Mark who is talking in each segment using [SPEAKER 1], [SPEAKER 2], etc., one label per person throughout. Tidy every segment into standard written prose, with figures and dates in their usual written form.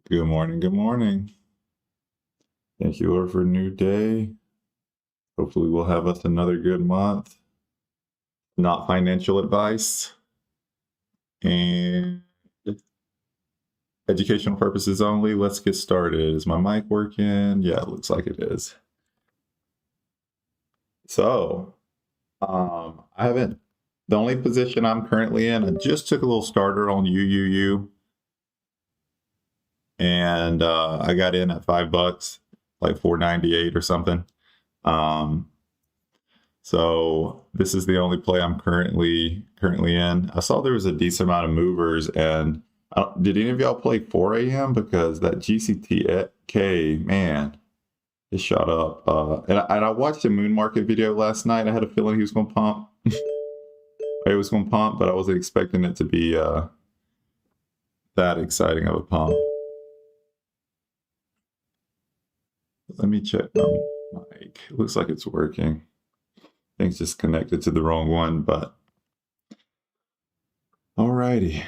[SPEAKER 1] Good morning. Good morning. Thank you, Lord, for a new day. Hopefully, we'll have us another good month. Not financial advice and educational purposes only. Let's get started. Is my mic working? Yeah, it looks like it is. So, I haven't. The only position I'm currently in, I just took a little starter on UUU, and I got in at $5, like $4.98 or something. So this is the only play I'm currently in. I saw there was a decent amount of movers, and did any of y'all play 4 a.m.? Because that GCTK, man, it shot up. And I watched a moon market video last night. I had a feeling he was going to pump. It was going to pump, but I wasn't expecting it to be that exciting of a pump. Let me check my mic. It looks like it's working. I think it's just connected to the wrong one, but alrighty.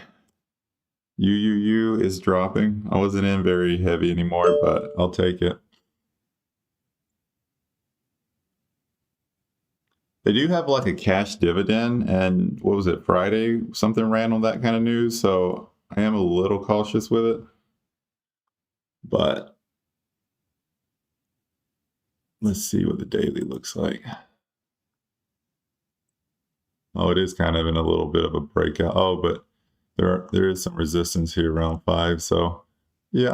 [SPEAKER 1] UUU is dropping. I wasn't in very heavy anymore, but I'll take it. They do have like a cash dividend, and what was it, Friday? Something ran on that kind of news, so I am a little cautious with it. But let's see what the daily looks like. Oh, it is kind of in a little bit of a breakout. Oh, but there is some resistance here around 5. So yeah,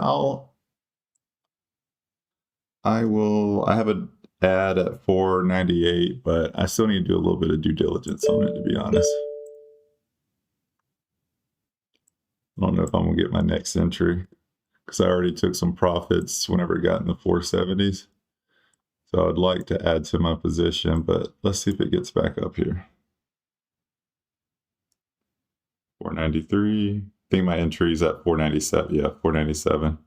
[SPEAKER 1] I have an ad at 4.98, but I still need to do a little bit of due diligence on it, to be honest. I don't know if I'm gonna get my next entry because I already took some profits whenever it got in the 470s. So I'd like to add to my position, but let's see if it gets back up here. 493. I think my entry is at 497. Yeah, 497.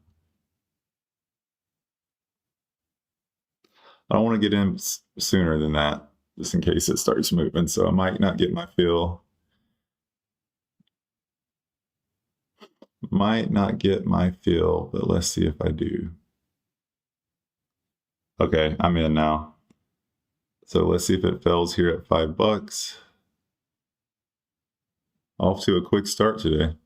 [SPEAKER 1] I don't want to get in sooner than that, just in case it starts moving. So I might not get my fill. Might not get my fill, but let's see if I do. Okay, I'm in now. So let's see if it fails here at $5. Off to a quick start today.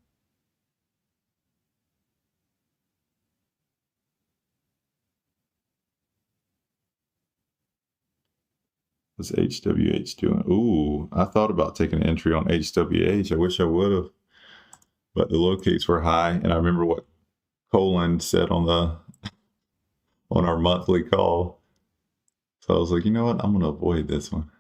[SPEAKER 1] What's HWH doing? Ooh, I thought about taking an entry on HWH. I wish I would have, but the locates were high, and I remember what Colin said on our monthly call. So I was like, you know what? I'm going to avoid this one.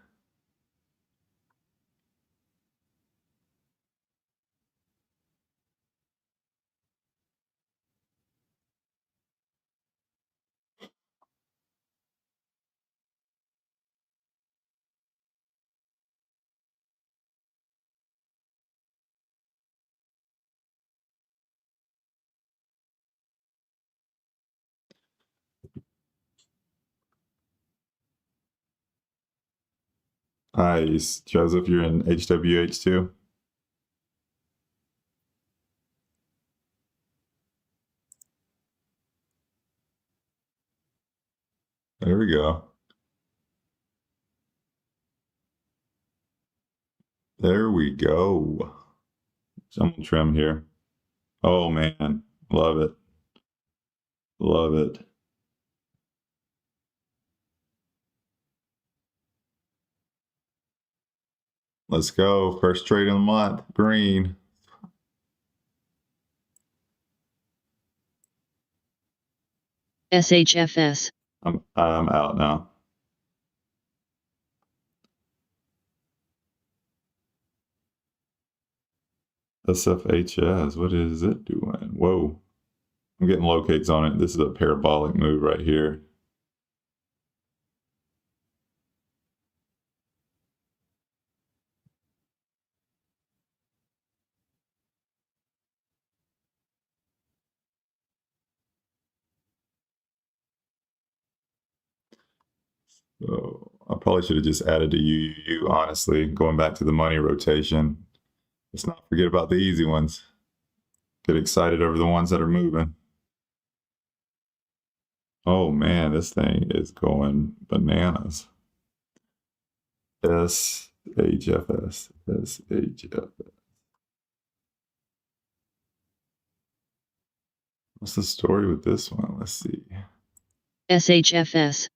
[SPEAKER 1] Nice. Joseph, you're in HWH too? There we go. There we go. Some trim here. Oh man, love it. Love it. Let's go. First trade of the month. Green.
[SPEAKER 2] SHFS.
[SPEAKER 1] I'm out now. SFHS. What is it doing? Whoa. I'm getting locates on it. This is a parabolic move right here. So I probably should have just added to UUU, honestly, going back to the money rotation. Let's not forget about the easy ones. Get excited over the ones that are moving. Oh man, this thing is going bananas. SHFS. SHFS. What's the story with this one? Let's see.
[SPEAKER 2] SHFS.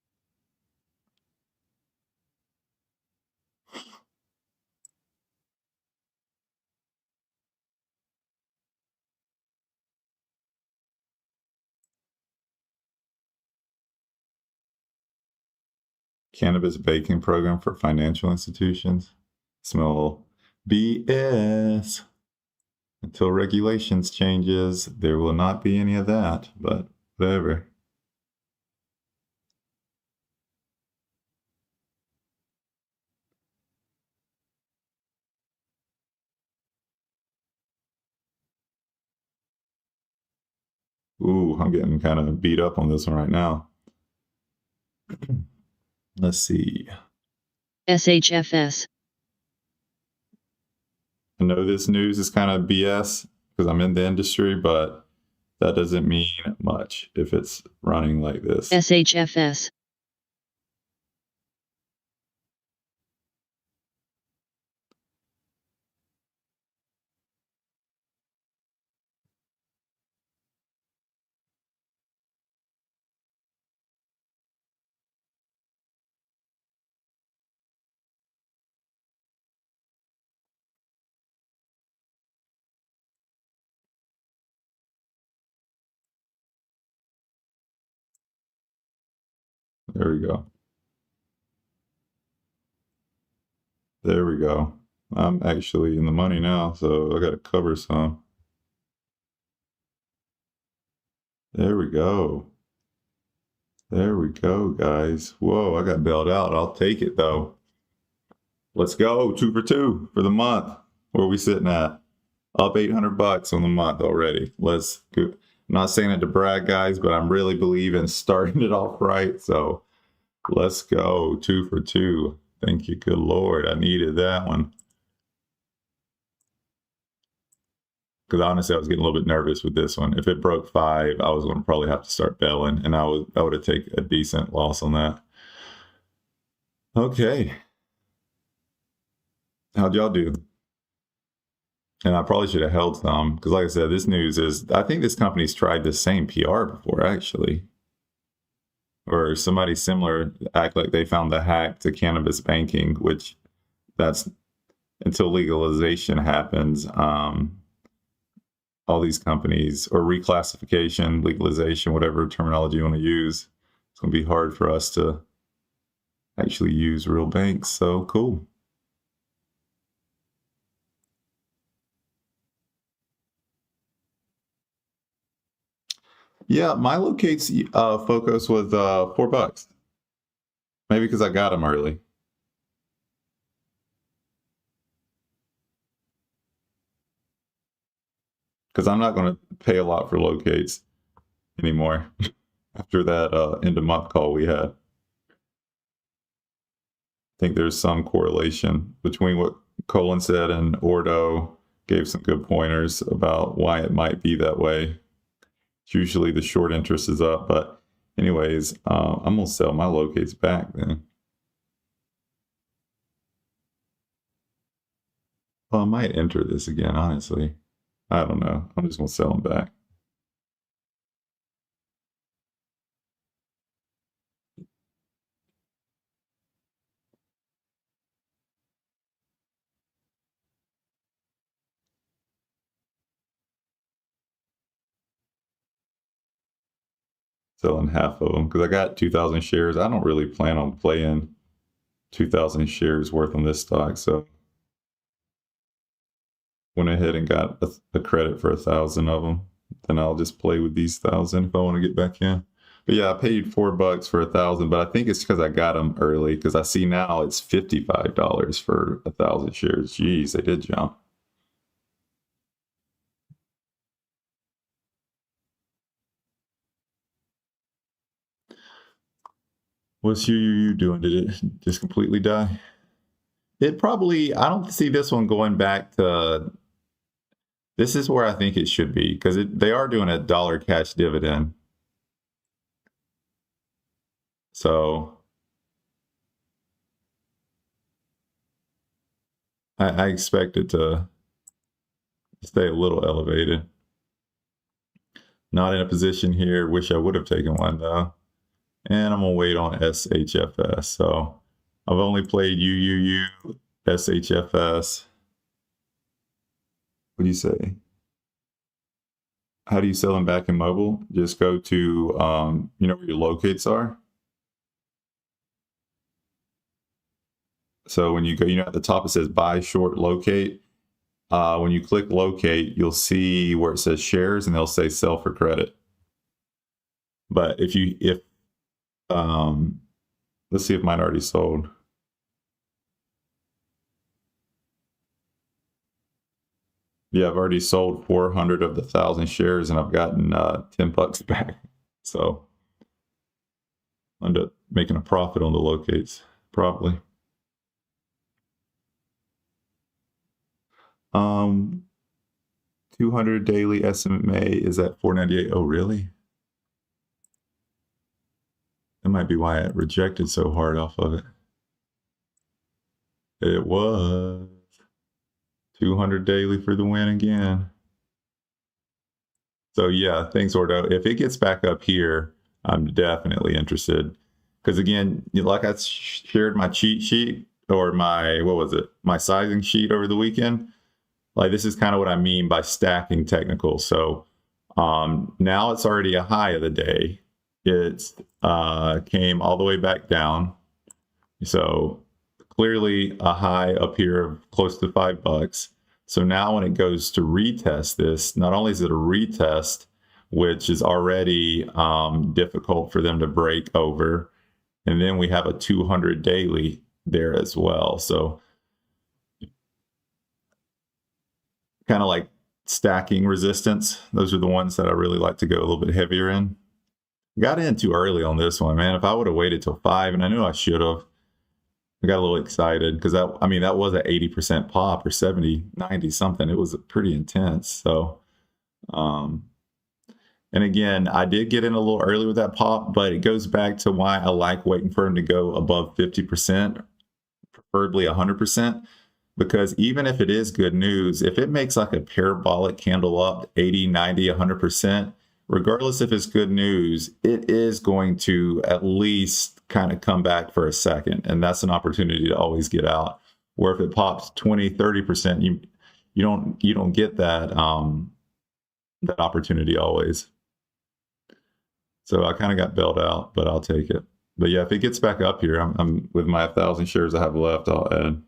[SPEAKER 1] Cannabis baking program for financial institutions. Smell BS. Until regulations changes, there will not be any of that, but whatever. Ooh, I'm getting kind of beat up on this one right now. Let's see.
[SPEAKER 2] SHFS.
[SPEAKER 1] I know this news is kind of BS because I'm in the industry, but that doesn't mean much if it's running like this.
[SPEAKER 2] SHFS.
[SPEAKER 1] There we go. There we go. I'm actually in the money now, so I got to cover some. There we go. There we go, guys. Whoa, I got bailed out. I'll take it, though. Let's go. 2 for 2 for the month. Where are we sitting at? Up $800 on the month already. Let's go. I'm not saying it to brag, guys, but I'm really believing starting it off right. So let's go. 2 for 2. Thank you. Good Lord. I needed that one. Because honestly, I was getting a little bit nervous with this one. If it broke 5, I was going to probably have to start bailing, and I would have taken a decent loss on that. Okay. How'd y'all do? And I probably should have held some because, like I said, this news is, I think this company's tried the same PR before, actually. Or somebody similar act like they found the hack to cannabis banking, which that's until legalization happens. All these companies, or reclassification, legalization, whatever terminology you want to use, it's going to be hard for us to actually use real banks. So cool. Yeah, my locates focus was $4. Maybe because I got them early. Because I'm not going to pay a lot for locates anymore after that end of month call we had. I think there's some correlation between what Colin said and Ordo gave some good pointers about why it might be that way. Usually the short interest is up, but anyways, I'm going to sell my locates back then. Well, I might enter this again, honestly. I don't know. I'm just going to sell them back. Selling half of them because I got 2,000 shares. I don't really plan on playing 2,000 shares worth on this stock, so went ahead and got a credit for 1,000 of them. Then I'll just play with these 1,000 if I want to get back in. But yeah, I paid $4 for 1,000, but I think it's because I got them early. Because I see now it's $55 for 1,000 shares. Jeez, they did jump. What's you doing? Did it just completely die? It probably, I don't see this one going back to, this is where I think it should be because they are doing a dollar cash dividend. So I expect it to stay a little elevated. Not in a position here. Wish I would have taken one though. And I'm gonna wait on SHFS. So I've only played UUU, SHFS. What do you say? How do you sell them back in mobile? Just go to, you know where your locates are? So when you go, you know, at the top it says buy, short, locate. When you click locate, you'll see where it says shares and they'll say sell for credit. But let's see if mine already sold. Yeah, I've already sold 400 of the 1,000 shares and I've gotten $10 back. So I end up making a profit on the locates, probably. 200 daily SMA is at 498. Oh, really? That might be why it rejected so hard off of it. It was 200 daily for the win again. So yeah, thanks, Ordo. If it gets back up here, I'm definitely interested. Because again, like I shared my cheat sheet or my, what was it? My sizing sheet over the weekend. Like this is kind of what I mean by stacking technical. So now it's already a high of the day. It's came all the way back down. So clearly a high up here of close to $5. So now when it goes to retest this, not only is it a retest, which is already difficult for them to break over, and then we have a 200 daily there as well. So kind of like stacking resistance. Those are the ones that I really like to go a little bit heavier in. Got in too early on this one, man. If I would have waited till 5, and I knew I should have, I got a little excited because that was an 80% pop or 70, 90 something. It was pretty intense. So, and again, I did get in a little early with that pop, but it goes back to why I like waiting for him to go above 50%, preferably 100%, because even if it is good news, if it makes like a parabolic candle up 80, 90, 100%, regardless if it's good news, it is going to at least kind of come back for a second. And that's an opportunity to always get out. Where if it pops 20, 30%, you don't get that that opportunity always. So I kind of got bailed out, but I'll take it. But yeah, if it gets back up here, I'm with my 1,000 shares I have left, I'll add.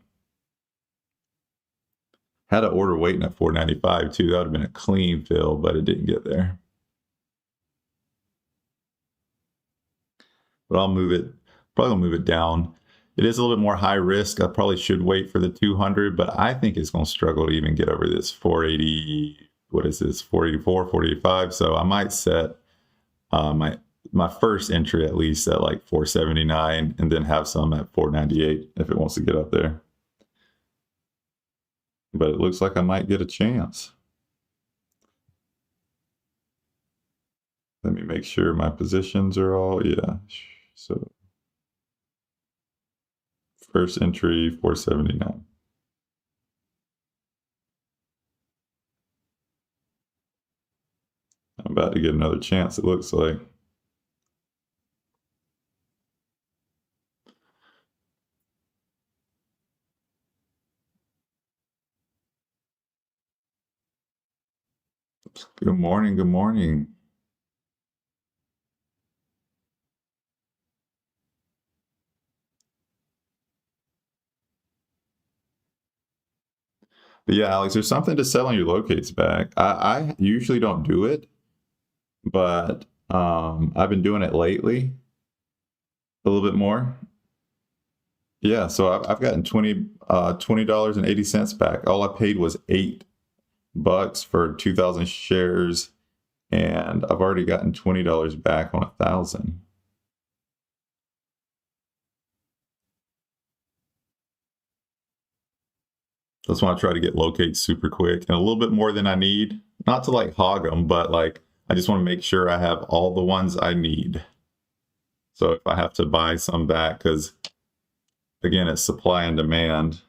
[SPEAKER 1] Had an order waiting at 495 too. That would have been a clean fill, but it didn't get there. But I'll move it, probably move it down. It is a little bit more high risk. I probably should wait for the 200, but I think it's going to struggle to even get over this 480. What is this? 484, 485. So I might set my first entry at least at like 479 and then have some at 498 if it wants to get up there. But it looks like I might get a chance. Let me make sure my positions are all, yeah. So first entry 479. I'm about to get another chance, it looks like. Good morning, good morning. But yeah, Alex, there's something to sell on your locates back. I usually don't do it, but I've been doing it lately a little bit more. Yeah, so I've gotten $20.80 back. All I paid was $8 for 2,000 shares, and I've already gotten $20 back on 1,000. That's why I try to get locates super quick and a little bit more than I need. Not to like hog them, but like I just want to make sure I have all the ones I need. So if I have to buy some back, because again, it's supply and demand,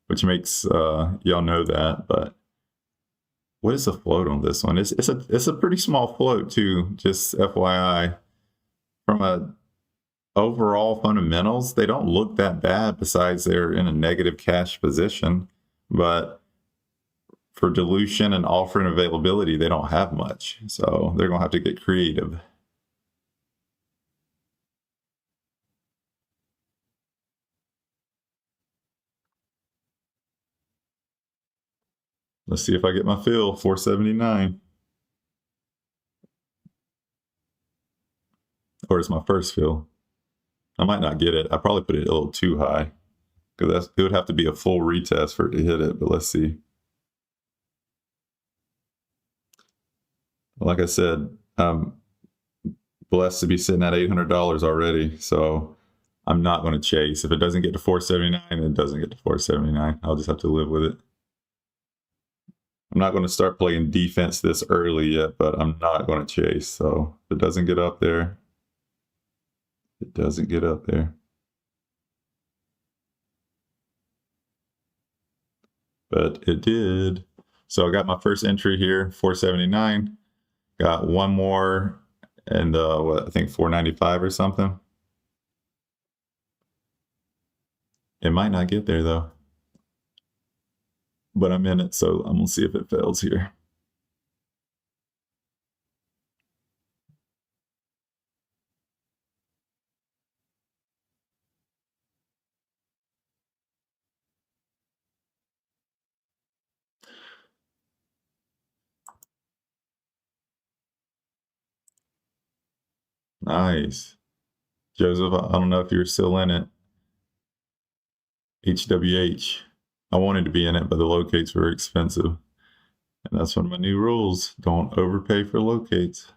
[SPEAKER 1] which makes y'all know that. But what is the float on this one? It's a pretty small float too. Just FYI, from a overall fundamentals, they don't look that bad. Besides, they're in a negative cash position, but for dilution and offering availability, they don't have much. So they're gonna have to get creative. Let's see if I get my fill, 479. Or it's my first fill. I might not get it. I probably put it a little too high because it would have to be a full retest for it to hit it, but let's see. Like I said, I'm blessed to be sitting at $800 already, so I'm not going to chase. If it doesn't get to 479, it doesn't get to 479. I'll just have to live with it. I'm not going to start playing defense this early yet, but I'm not going to chase. So if it doesn't get up there, it doesn't get up there. But it did. So I got my first entry here, 479. Got one more, and what, I think 495 or something. It might not get there though, but I'm in it, so I'm gonna see if it fails here. Nice. Joseph, I don't know if you're still in it. HWH. I wanted to be in it, but the locates were expensive. And that's one of my new rules. Don't overpay for locates.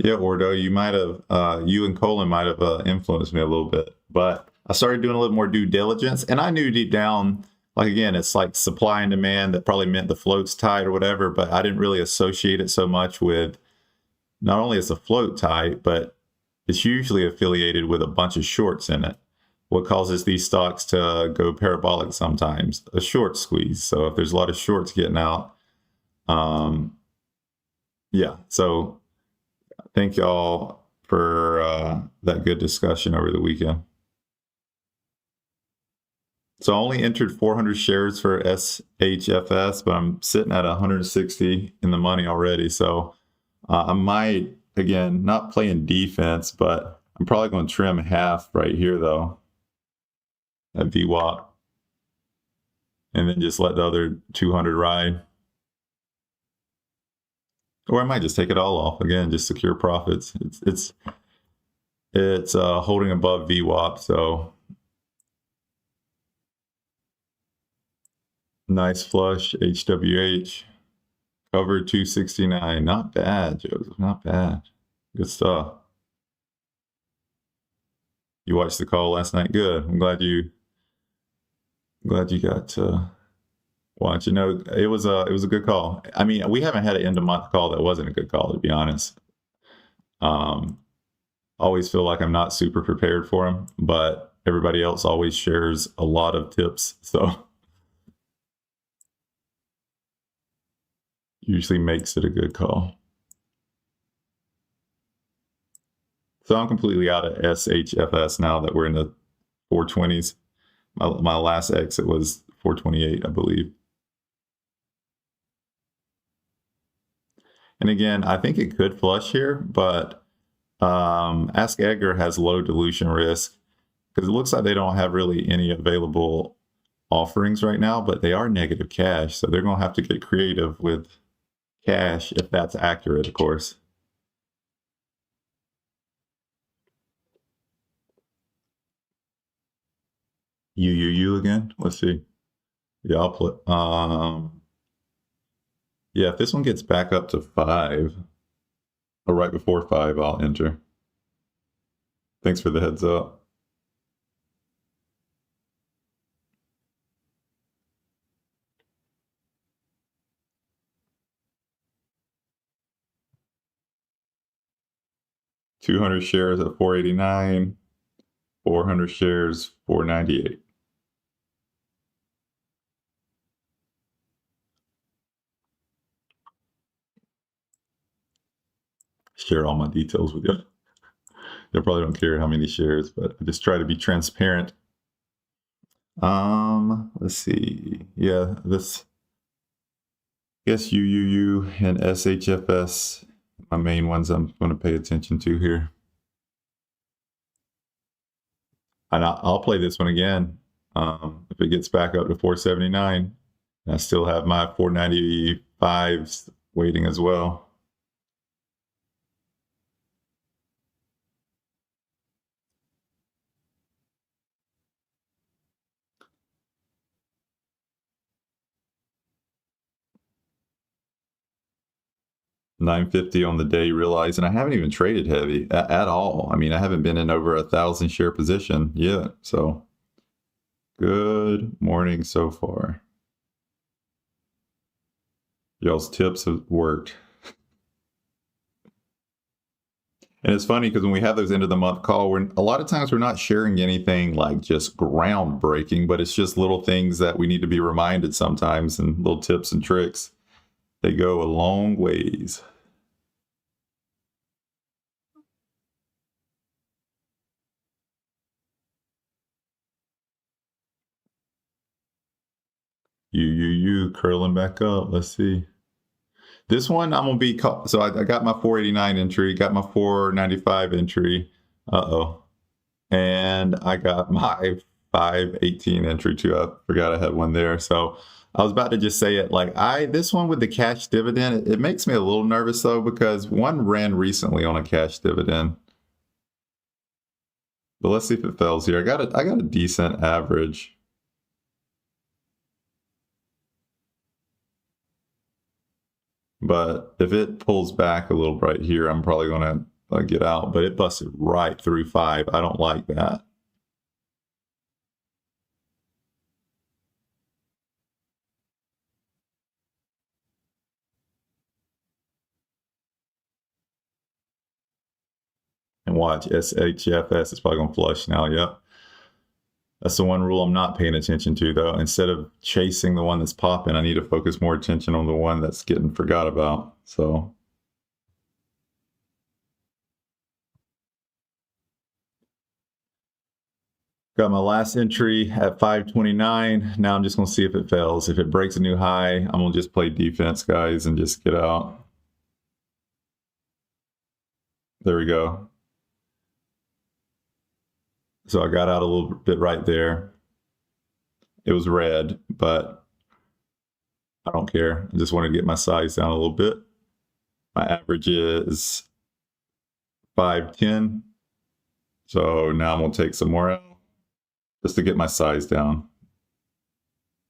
[SPEAKER 1] Yeah, Ordo, you might have, you and Colin might have influenced me a little bit, but I started doing a little more due diligence, and I knew deep down, like again, it's like supply and demand that probably meant the float's tight or whatever, but I didn't really associate it so much with not only is the float tight, but it's usually affiliated with a bunch of shorts in it. What causes these stocks to go parabolic sometimes? A short squeeze. So if there's a lot of shorts getting out, yeah, so thank y'all for that good discussion over the weekend. So I only entered 400 shares for SHFS, but I'm sitting at 160 in the money already. So I might, again, not playing defense, but I'm probably going to trim half right here, though, at VWAP, and then just let the other 200 ride. Or I might just take it all off again, just secure profits. It's holding above VWAP, so nice flush. HWH covered 269. Not bad, Joseph. Not bad. Good stuff. You watched the call last night. Good. I'm glad you got to watch. You know, it was a good call. I mean, we haven't had an end of month call that wasn't a good call, to be honest. Always feel like I'm not super prepared for them, but everybody else always shares a lot of tips, so usually makes it a good call. So I'm completely out of SHFS now that we're in the 420s. My last exit was 428, I believe. And again, I think it could flush here, but AskEdgar has low dilution risk because it looks like they don't have really any available offerings right now, but they are negative cash. So they're going to have to get creative with cash if that's accurate, of course. UUU again. Let's see. Yeah, I'll play. Yeah, if this one gets back up to 5, or right before 5, I'll enter. Thanks for the heads up. $200 shares at $4.89, 400 shares $4.98. Share all my details with you. They probably don't care how many shares, but I just try to be transparent. Let's see. Yeah, this, I guess UUU and SHFS, my main ones I'm going to pay attention to here. And I'll play this one again. If it gets back up to 479, I still have my 495s waiting as well. $9.50 on the day, realizing I haven't even traded heavy at all. I mean, I haven't been in over 1,000 share position yet. So good morning so far. Y'all's tips have worked. And it's funny because when we have those end of the month call, a lot of times we're not sharing anything like just groundbreaking, but it's just little things that we need to be reminded sometimes, and little tips and tricks. They go a long ways. You curling back up. Let's see. This one I'm gonna be so I got my 489 entry, got my 495 entry. And I got my 518 entry too. I forgot I had one there. So I was about to just say it like this one with the cash dividend, it makes me a little nervous though, because one ran recently on a cash dividend. But let's see if it fails here. I got a decent average. But if it pulls back a little right here, I'm probably going to get out. But it busted right through 5. I don't like that. And watch, SHFS is probably going to flush now. Yep. That's the one rule I'm not paying attention to, though. Instead of chasing the one that's popping, I need to focus more attention on the one that's getting forgot about. So got my last entry at 529. Now I'm just going to see if it fails. If it breaks a new high, I'm going to just play defense, guys, and just get out. There we go. So I got out a little bit right there. It was red, but I don't care. I just want to get my size down a little bit. My average is 510. So now I'm going to take some more out just to get my size down.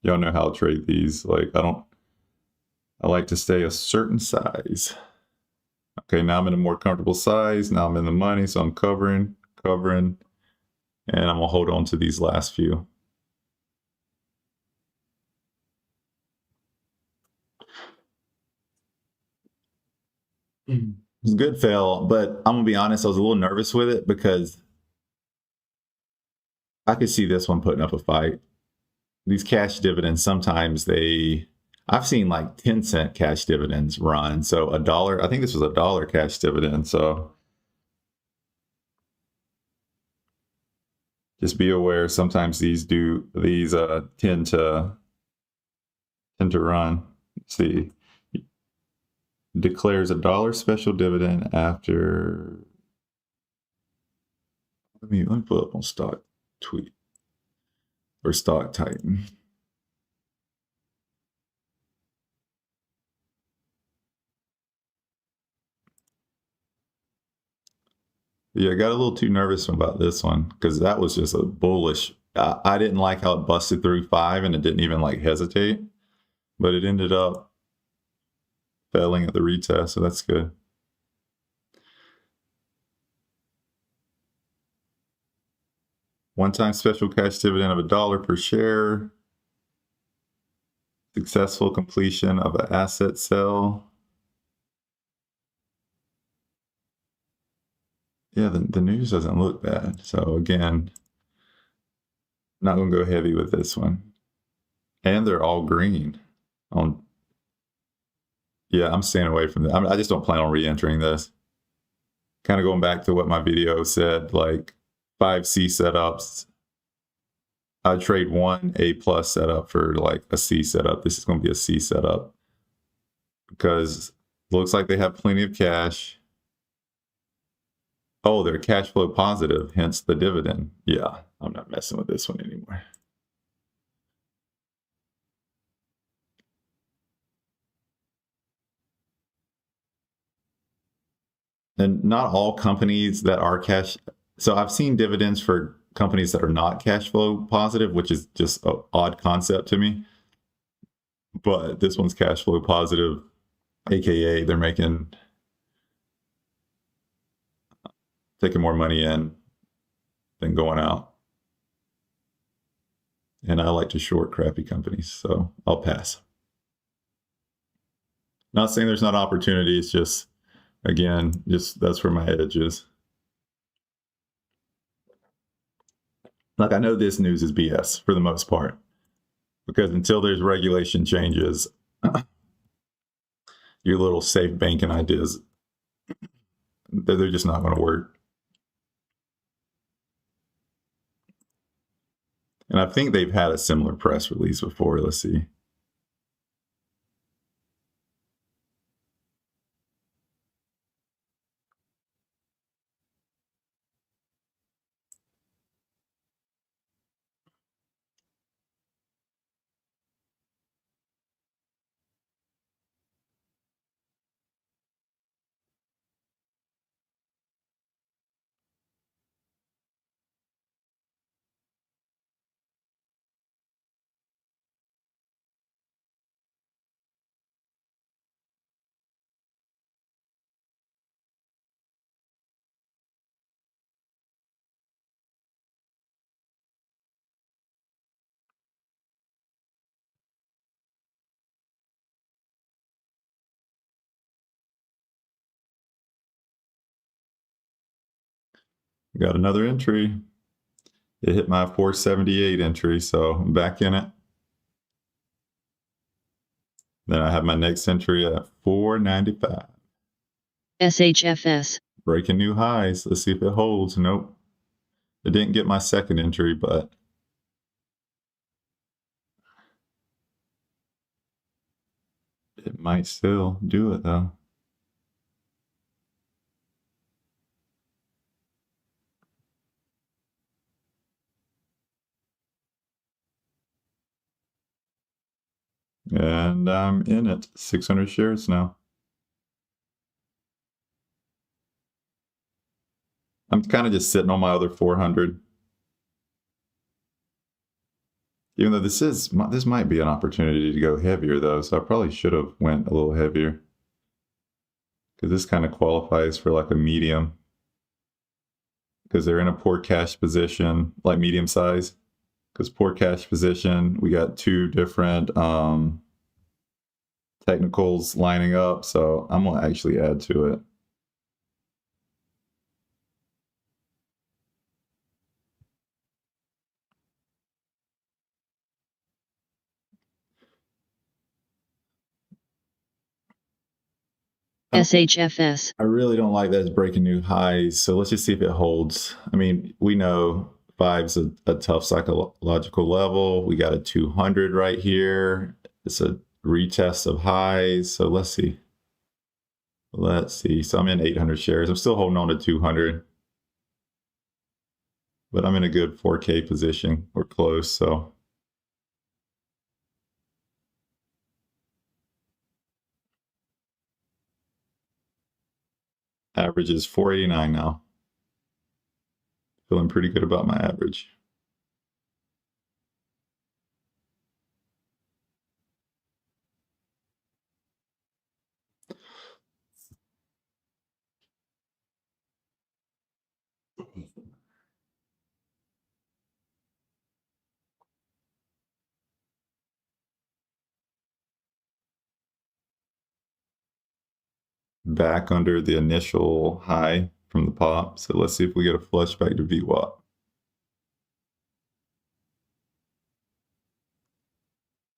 [SPEAKER 1] Y'all know how to trade these. I like to stay a certain size. Okay, now I'm in a more comfortable size. Now I'm in the money, so I'm covering, and I'm gonna hold on to these last few. It's a good fail, but I'm gonna be honest, I was a little nervous with it because I could see this one putting up a fight. These cash dividends, sometimes I've seen like 10-cent cash dividends run. So $1, I think this was $1 cash dividend. So just be aware, sometimes these tend to run. Let's see. Declares $1 special dividend after. Let me pull up on Stock Tweet or Stock Titan. Yeah, I got a little too nervous about this one because that was just a bullish I didn't like how it busted through 5 and it didn't even like hesitate, but it ended up failing at the retest, so that's good. One-time special cash dividend of $1 per share. Successful completion of an asset sale. Yeah, the news doesn't look bad. So again, not going to go heavy with this one. And they're all green. Yeah, I'm staying away from that. I just don't plan on re-entering this. Kind of going back to what my video said, like 5 C setups. I trade 1 A+ setup for like a C setup. This is going to be a C setup because it looks like they have plenty of cash. Oh, they're cash flow positive, hence the dividend. Yeah, I'm not messing with this one anymore. And not all companies that are cash. So I've seen dividends for companies that are not cash flow positive, which is just an odd concept to me. But this one's cash flow positive, aka they're taking more money in than going out. And I like to short crappy companies, so I'll pass. Not saying there's not opportunities, just again, just that's where my edge is. Like I know this news is BS for the most part, because until there's regulation changes, your little safe banking ideas, they're just not going to work. And I think they've had a similar press release before. Let's see. Got another entry. It hit my 478 entry, so I'm back in it. Then I have my next entry at 495.
[SPEAKER 2] SHFS.
[SPEAKER 1] Breaking new highs. Let's see if it holds. Nope. It didn't get my second entry, but it might still do it though. And I'm in it. 600 shares now. I'm kind of just sitting on my other 400. Even though this might be an opportunity to go heavier though, so I probably should have went a little heavier. Because this kind of qualifies for like a medium. Because they're in a poor cash position, like medium size. Because poor cash position, we got 2 different technicals lining up, so I'm going to actually add to it.
[SPEAKER 2] SHFS.
[SPEAKER 1] I really don't like that it's breaking new highs, so let's just see if it holds. I mean, we know 5's a tough psychological level. We got a 200 right here. It's a retest of highs, so let's see. Let's see. So I'm in 800 shares. I'm still holding on to 200. But I'm in a good 4K position or close, so. Average is 489 now. Feeling pretty good about my average. back under the initial high from the pop. So let's see if we get a flush back to VWAP.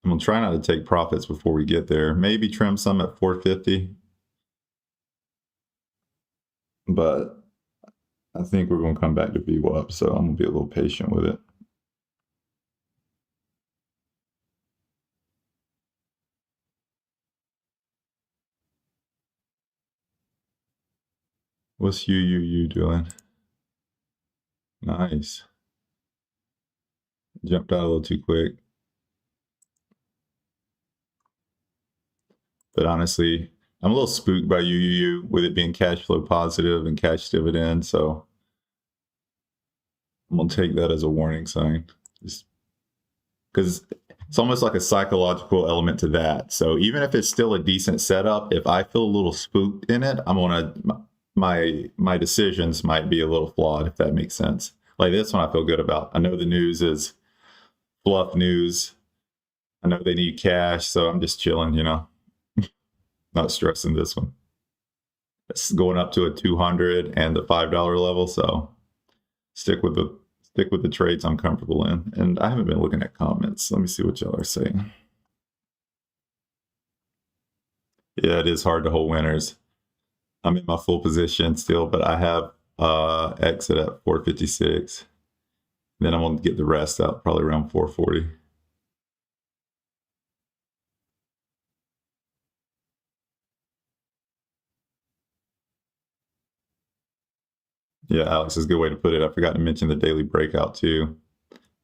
[SPEAKER 1] I'm gonna try not to take profits before we get there. Maybe trim some at 450. But I think we're gonna come back to VWAP, so I'm gonna be a little patient with it. What's you doing? Nice. Jumped out a little too quick. But honestly, I'm a little spooked by UUU with it being cash flow positive and cash dividend. So I'm going to take that as a warning sign. Because it's almost like a psychological element to that. So even if it's still a decent setup, if I feel a little spooked in it, I'm going to, my decisions might be a little flawed, if that makes sense. Like this one I feel good about. I know the news is fluff news. I know they need cash, so I'm just chilling, you know. Not stressing this one. It's going up to a 200 and the $5 level, so stick with the trades I'm comfortable in. And I haven't been looking at comments. Let me see what y'all are saying. Yeah, it is hard to hold winners. I'm in my full position still, but I have exit at 456. Then I'm going to get the rest out probably around 440. Yeah, Alex is a good way to put it. I forgot to mention the daily breakout too.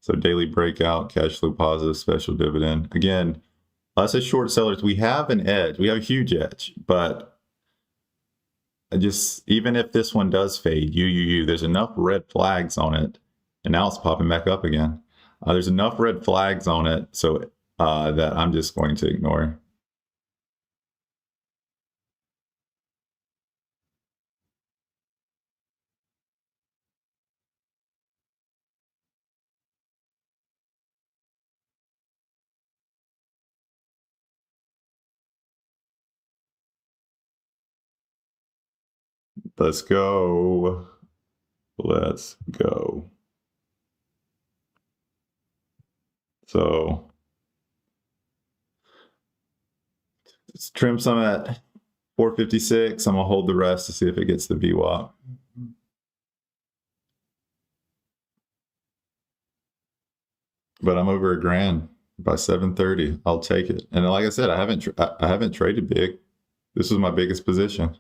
[SPEAKER 1] So daily breakout, cash flow positive, special dividend. Again, us as short sellers, we have an edge. We have a huge edge, but even if this one does fade, there's enough red flags on it, and now it's popping back up again. There's enough red flags on it, so that I'm just going to ignore. Let's go. Let's go. So let's trim some at 456. I'm gonna hold the rest to see if it gets the VWAP. But I'm over $1,000 by 7:30. I'll take it. And like I said, I haven't traded big. This was my biggest position.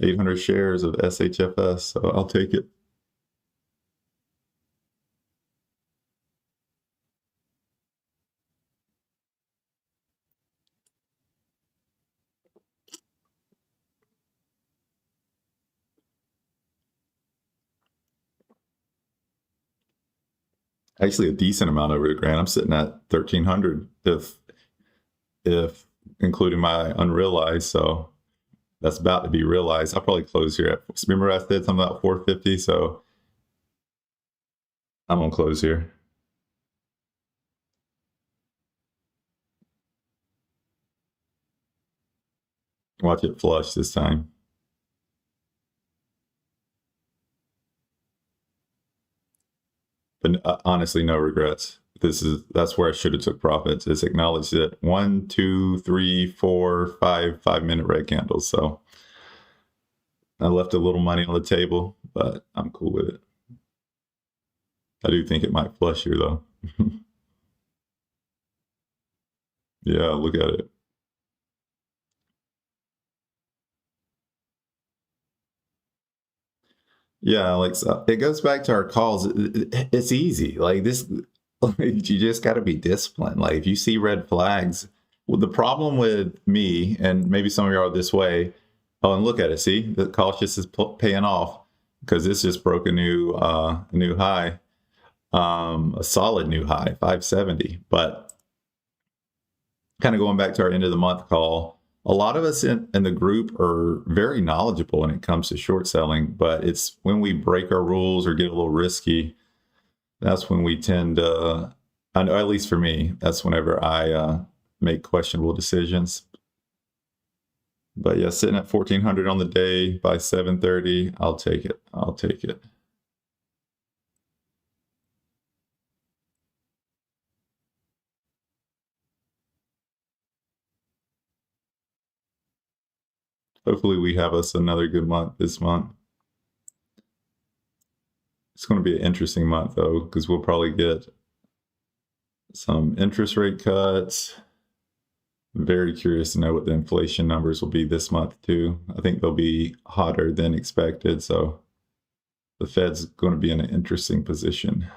[SPEAKER 1] 800 shares of SHFS, so I'll take it. Actually, a decent amount over $1,000. I'm sitting at 1,300 if including my unrealized. So that's about to be realized. I'll probably close here at, remember I said something about 450, so I'm gonna close here. Watch it flush this time. But honestly, no regrets. That's where I should have took profits. Is acknowledged it. 1, 2, 3, 4, 5 5-minute red candles. So I left a little money on the table, but I'm cool with it. I do think it might flush here though. Yeah, look at it. Yeah, like it goes back to our calls. It's easy. Like this, like, you just got to be disciplined. Like if you see red flags, well, the problem with me, and maybe some of you are this way. Oh, and look at it. See, the cautious is paying off because this just broke a new high, a solid new high, 570. But kind of going back to our end of the month call. A lot of us in the group are very knowledgeable when it comes to short selling, but it's when we break our rules or get a little risky, that's when we tend to, I know, at least for me, that's whenever I make questionable decisions. But yeah, sitting at 1400 on the day by 7:30. I'll take it. I'll take it. Hopefully we have us another good month this month. It's going to be an interesting month though, because we'll probably get some interest rate cuts. I'm very curious to know what the inflation numbers will be this month too. I think they'll be hotter than expected, so the Fed's going to be in an interesting position.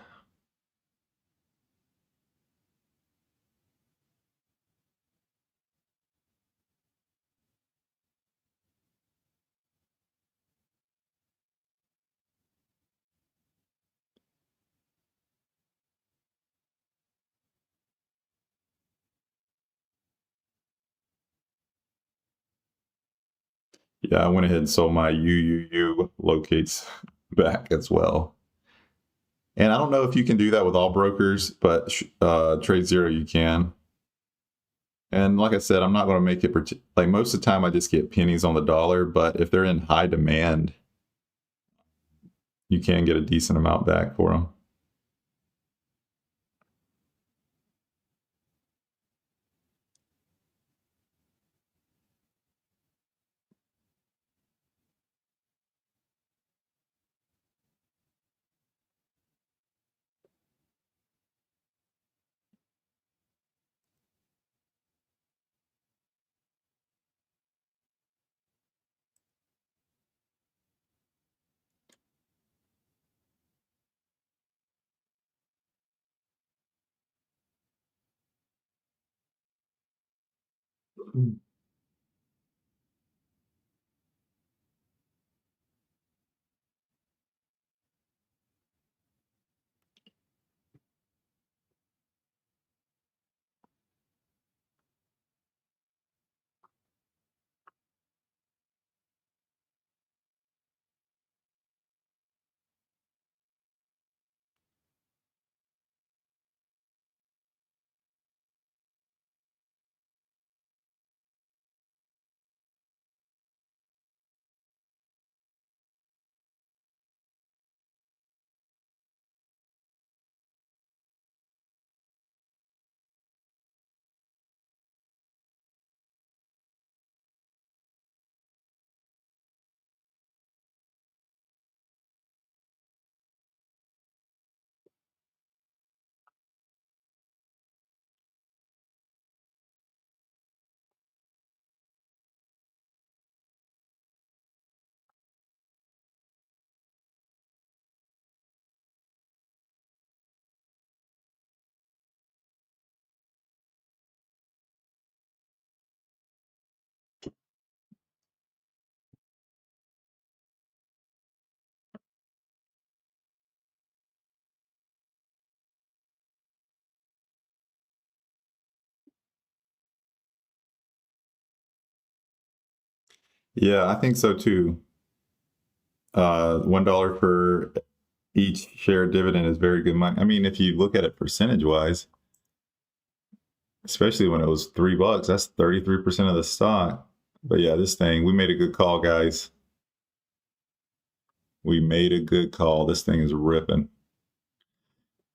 [SPEAKER 1] Yeah, I went ahead and sold my UUU locates back as well. And I don't know if you can do that with all brokers, but TradeZero you can. And like I said, I'm not going to make it like most of the time I just get pennies on the dollar, but if they're in high demand, you can get a decent amount back for them. Yeah, I think so too. $1 for each share dividend is very good money. I mean, if you look at it percentage wise, especially when it was $3, that's 33% of the stock. But yeah, this thing, we made a good call, guys. We made a good call. This thing is ripping.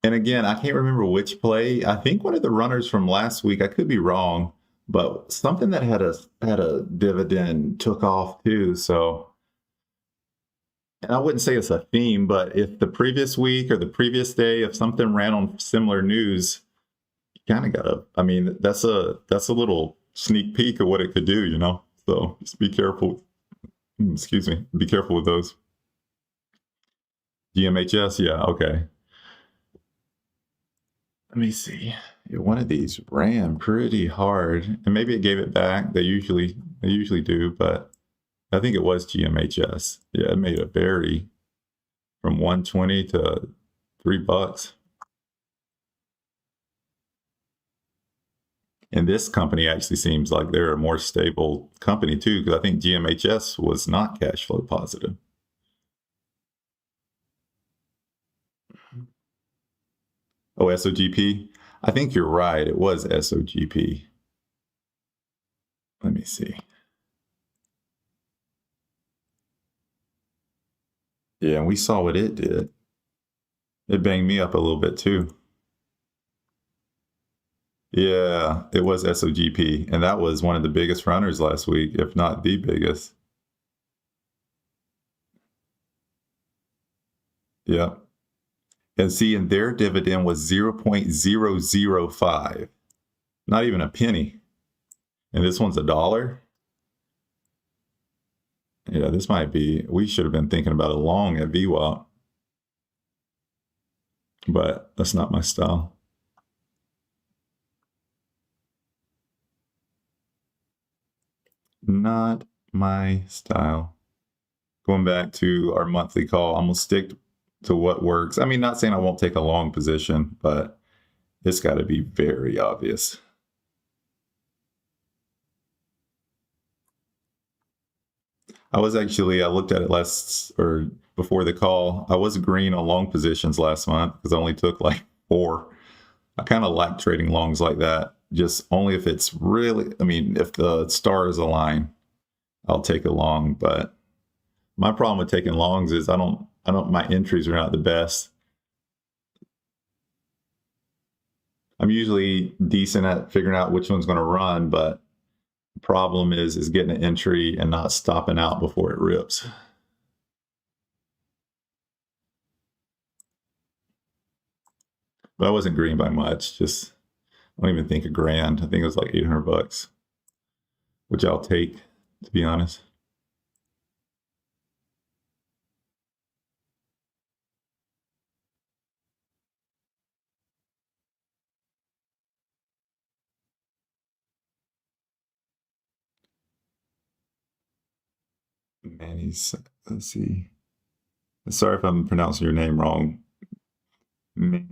[SPEAKER 1] And again, I can't remember which play. I think one of the runners from last week, I could be wrong, but something that had a dividend took off too. So, and I wouldn't say it's a theme, but if the previous week or the previous day, if something ran on similar news, you kind of gotta. I mean, that's a little sneak peek of what it could do, you know. So just be careful. Excuse me. Be careful with those. GMHS, yeah, okay. Let me see. Yeah, one of these ran pretty hard, and maybe it gave it back. They usually do, but I think it was GMHS. Yeah, it made a very from 120 to $3. And this company actually seems like they're a more stable company too, because I think GMHS was not cash flow positive. Oh, SOGP? I think you're right. It was SOGP. Let me see. Yeah, and we saw what it did. It banged me up a little bit too. Yeah, it was SOGP, and that was one of the biggest runners last week, if not the biggest. Yeah. And see, and their dividend was 0.005, not even a penny. And this one's $1. Yeah, this might be, we should have been thinking about a long at VWAP, but that's not my style. Not my style. Going back to our monthly call, I'm gonna stick to what works. I mean, not saying I won't take a long position, but it's got to be very obvious. I looked at it before the call. I was green on long positions last month because I only took like 4. I kind of like trading longs like that, just only if it's really, I mean, if the stars align, I'll take a long. But my problem with taking longs is my entries are not the best. I'm usually decent at figuring out which one's going to run, but the problem is getting an entry and not stopping out before it rips. But I wasn't green by much. Just, I don't even think $1,000. I think it was like $800, which I'll take, to be honest. Manny's, let's see. Sorry if I'm pronouncing your name wrong. Manny.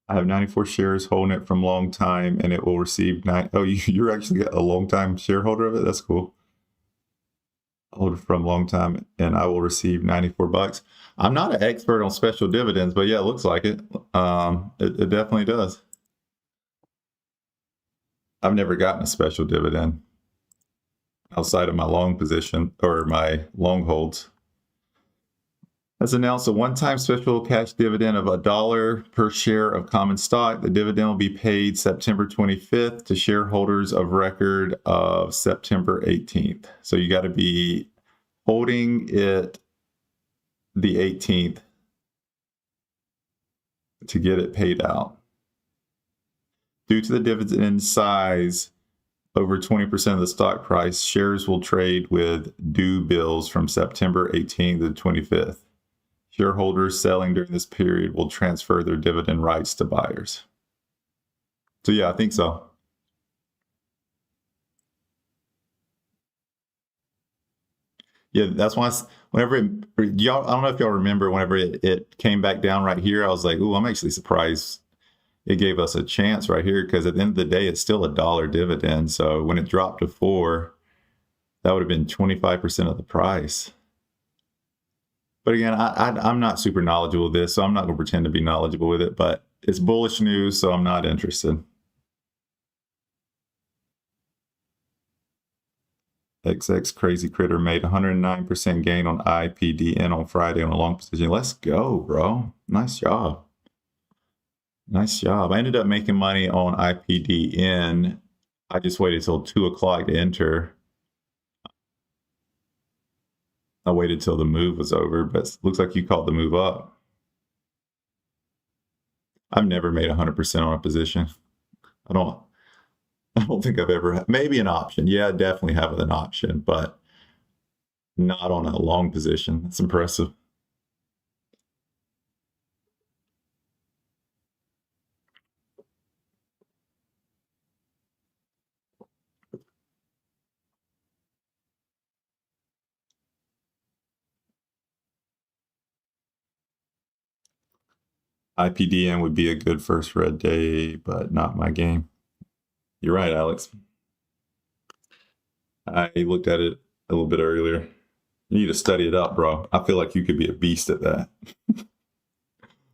[SPEAKER 1] I have 94 shares holding it from long time, and it will receive 9. Oh, you're actually a long time shareholder of it. That's cool. Hold it from long time, and I will receive $94. I'm not an expert on special dividends, but yeah, it looks like it. It definitely does. I've never gotten a special dividend outside of my long position or my long holds. Has announced a one-time special cash dividend of $1 per share of common stock. The dividend will be paid September 25th to shareholders of record of September 18th. So you got to be holding it the 18th to get it paid out. Due to the dividend size, over 20% of the stock price, shares will trade with due bills from September 18th to 25th. Shareholders selling during this period will transfer their dividend rights to buyers. So yeah, I think so. Yeah, that's why whenever y'all, I don't know if y'all remember whenever it came back down right here, I was like, ooh, I'm actually surprised it gave us a chance right here, because at the end of the day, it's still $1 dividend. So when it dropped to 4, that would have been 25% of the price. But again, I'm not super knowledgeable with this, so I'm not going to pretend to be knowledgeable with it, but it's bullish news, so I'm not interested. XX Crazy Critter made 109% gain on IPDN on Friday on a long position. Let's go, bro. Nice job. Nice job. I ended up making money on IPDN. I just waited till 2 o'clock to enter. I waited till the move was over, but it looks like you called the move up. I've never made 100% on a position. I don't think I've ever had, maybe an option. Yeah, I definitely have an option, but not on a long position. That's impressive. IPDN would be a good first red day, but not my game. You're right, Alex. I looked at it a little bit earlier. You need to study it up, bro. I feel like you could be a beast at that.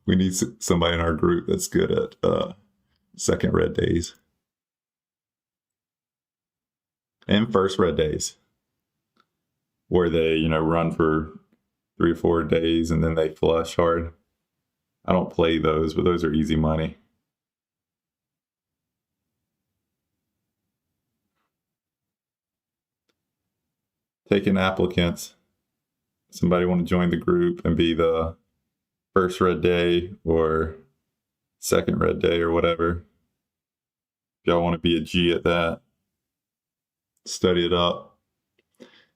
[SPEAKER 1] We need somebody in our group that's good at second red days and first red days, where they, run for 3 or 4 days and then they flush hard. I don't play those, but those are easy money. Taking applicants. Somebody want to join the group and be the first red day or second red day or whatever. If y'all want to be a G at that, study it up.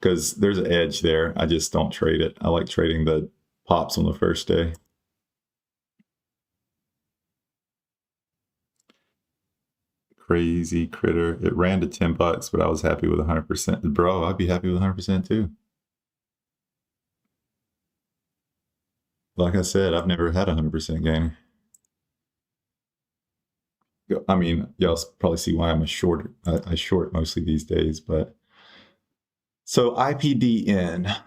[SPEAKER 1] Because there's an edge there. I just don't trade it. I like trading the pops on the first day. Crazy critter. It ran to $10, but I was happy with 100%. Bro, I'd be happy with 100% too. Like I said, I've never had 100% gainer. I mean, y'all probably see why I'm a shorter. I short mostly these days, but so IPDN.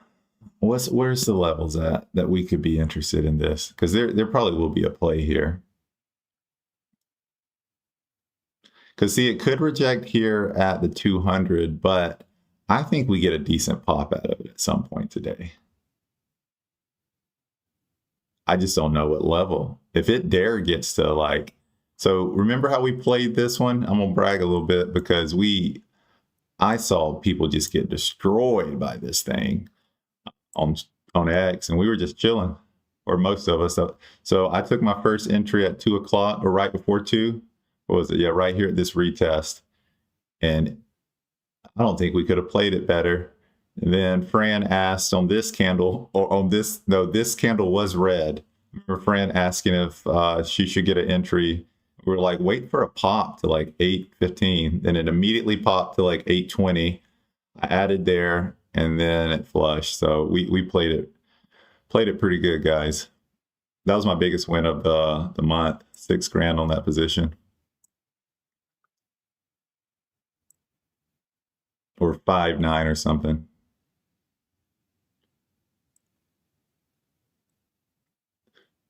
[SPEAKER 1] Where's the levels at that we could be interested in this? Because there probably will be a play here. Because see, it could reject here at the 200, but I think we get a decent pop out of it at some point today. I just don't know what level. If it dare gets to like, so remember how we played this one? I'm gonna brag a little bit because I saw people just get destroyed by this thing on X, and we were just chilling, or most of us. So I took my first entry at 2 o'clock or right before 2. What was it? Yeah, right here at this retest. And I don't think we could have played it better. And then Fran asked on this candle, or on this, no, this candle was red. I remember Fran asking if she should get an entry. We were like, wait for a pop to like 8.15. Then it immediately popped to like 8.20. I added there, and then it flushed. So we played it pretty good, guys. That was my biggest win of the month. $6,000 on that position. Or 5.9 or something.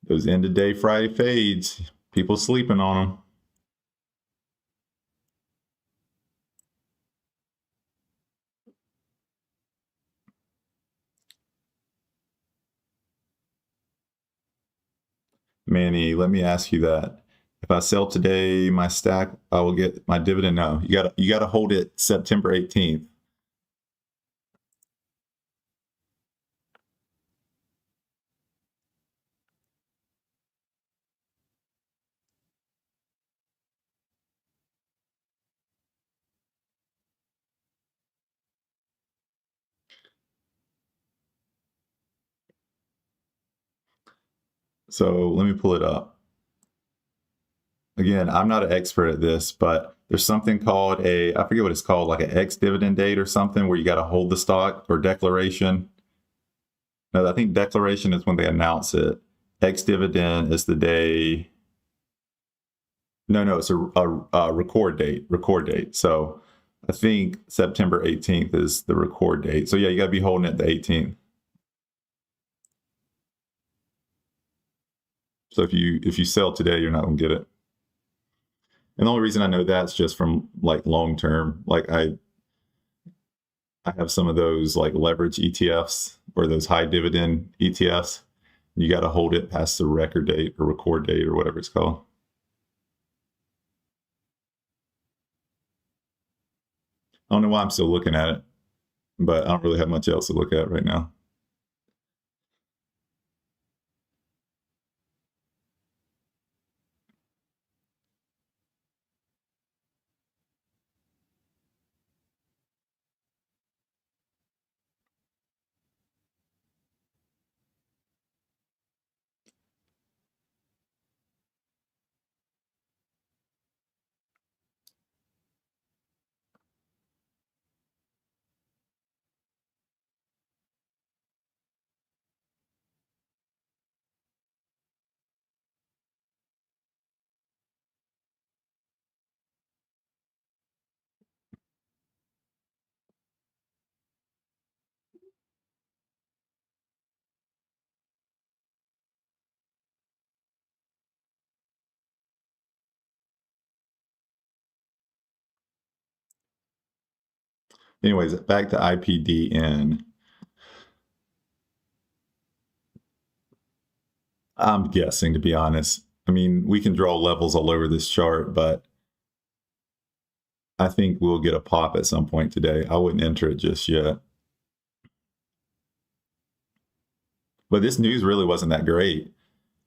[SPEAKER 1] Those end of day Friday fades, people sleeping on them. Manny, let me ask you that. If I sell today, my stack, I will get my dividend. No, you gotta hold it September 18th. So let me pull it up. Again, I'm not an expert at this, but there's something called I forget what it's called, like an ex-dividend date or something, where you got to hold the stock, or declaration. No, I think declaration is when they announce it. Ex-dividend is the day. No, it's a record date. So I think September 18th is the record date. So yeah, you got to be holding it the 18th. So if you sell today, you're not going to get it. And the only reason I know that's just from like long term. Like I have some of those like leverage ETFs or those high dividend ETFs. You got to hold it past the record date or record date or whatever it's called. I don't know why I'm still looking at it, but I don't really have much else to look at right now. Anyways, back to IPDN. I'm guessing, to be honest. I mean, we can draw levels all over this chart, but I think we'll get a pop at some point today. I wouldn't enter it just yet. But this news really wasn't that great,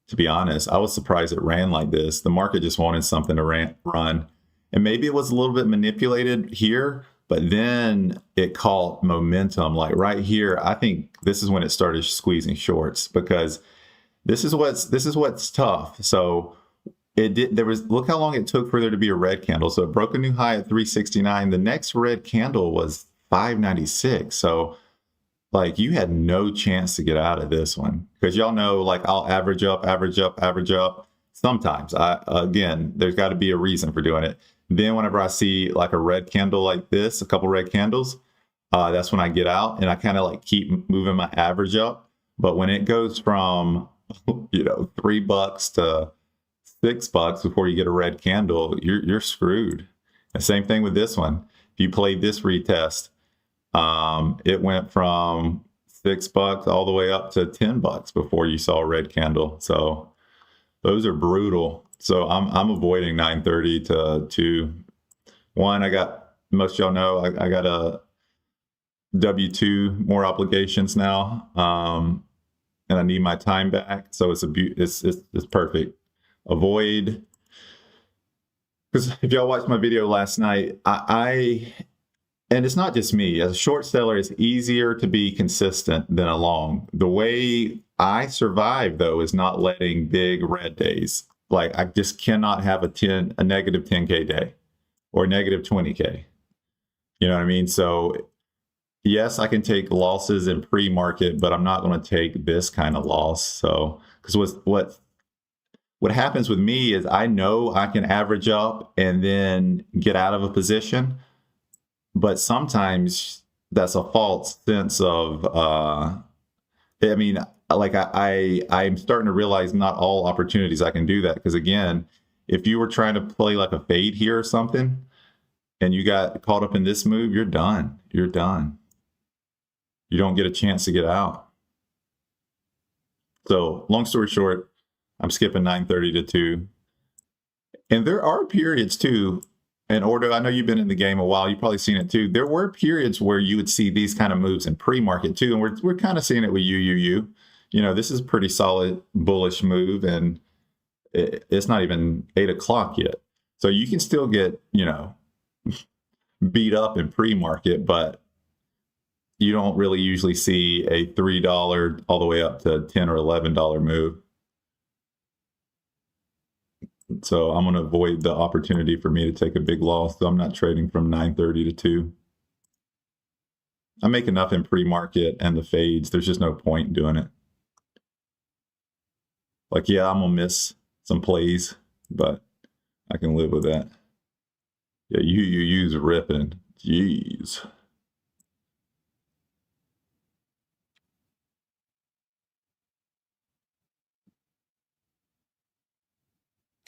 [SPEAKER 1] to be honest. I was surprised it ran like this. The market just wanted something to run. And maybe it was a little bit manipulated here, but then it caught momentum. Like right here, I think this is when it started squeezing shorts, because this is what's tough. So look how long it took for there to be a red candle. So it broke a new high at 369. The next red candle was 596. So like you had no chance to get out of this one, because y'all know, like, I'll average up. Sometimes again, there's got to be a reason for doing it. Then whenever I see like a red candle like this, a couple red candles, that's when I get out, and I kind of like keep moving my average up. But when it goes from, $3 to $6 before you get a red candle, you're screwed. The same thing with this one. If you played this retest, it went from $6 all the way up to $10 before you saw a red candle. So those are brutal. So I'm avoiding 930 to 2. One, most of y'all know, I got a W2 more obligations now, and I need my time back. So it's perfect. Avoid, because if y'all watched my video last night, and it's not just me. As a short seller, it's easier to be consistent than a long. The way I survive, though, is not letting big red days. Like, I just cannot have a negative 10K day or negative 20K. You know what I mean? So yes, I can take losses in pre-market, but I'm not going to take this kind of loss. So, because what happens with me is I know I can average up and then get out of a position, but sometimes that's a false sense of, I'm starting to realize not all opportunities I can do that. Because again, if you were trying to play like a fade here or something, and you got caught up in this move, you're done. You're done. You don't get a chance to get out. So long story short, I'm skipping 930 to 2. And there are periods too, and Ordo, I know you've been in the game a while, you've probably seen it too. There were periods where you would see these kind of moves in pre-market too, and we're kind of seeing it with UUU. This is a pretty solid bullish move, and it's not even 8 o'clock yet. So you can still get, beat up in pre-market, but you don't really usually see a $3 all the way up to $10 or $11 move. So I'm going to avoid the opportunity for me to take a big loss. So I'm not trading from 930 to 2. I make enough in pre-market and the fades. There's just no point in doing it. Like, yeah, I'm going to miss some plays, but I can live with that. Yeah, you use ripping. Jeez.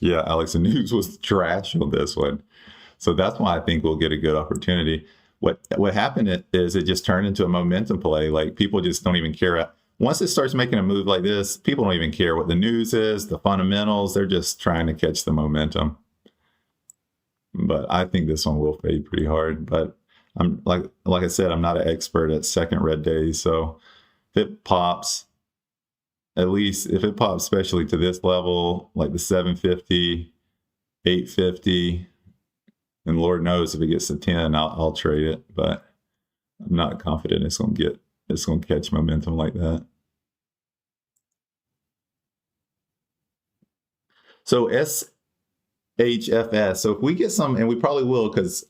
[SPEAKER 1] Yeah, Alex, the news was trash on this one. So that's why I think we'll get a good opportunity. What happened is it just turned into a momentum play. Like, people just don't even care. Once it starts making a move like this, people don't even care what the news is, the fundamentals. They're just trying to catch the momentum. But I think this one will fade pretty hard. But I'm like I said, I'm not an expert at second red days. So if it pops, at least if it pops, especially to this level, like the 750, 850, and Lord knows if it gets to 10, I'll trade it. But I'm not confident it's going to catch momentum like that. So SHFS. So if we get some, and we probably will, because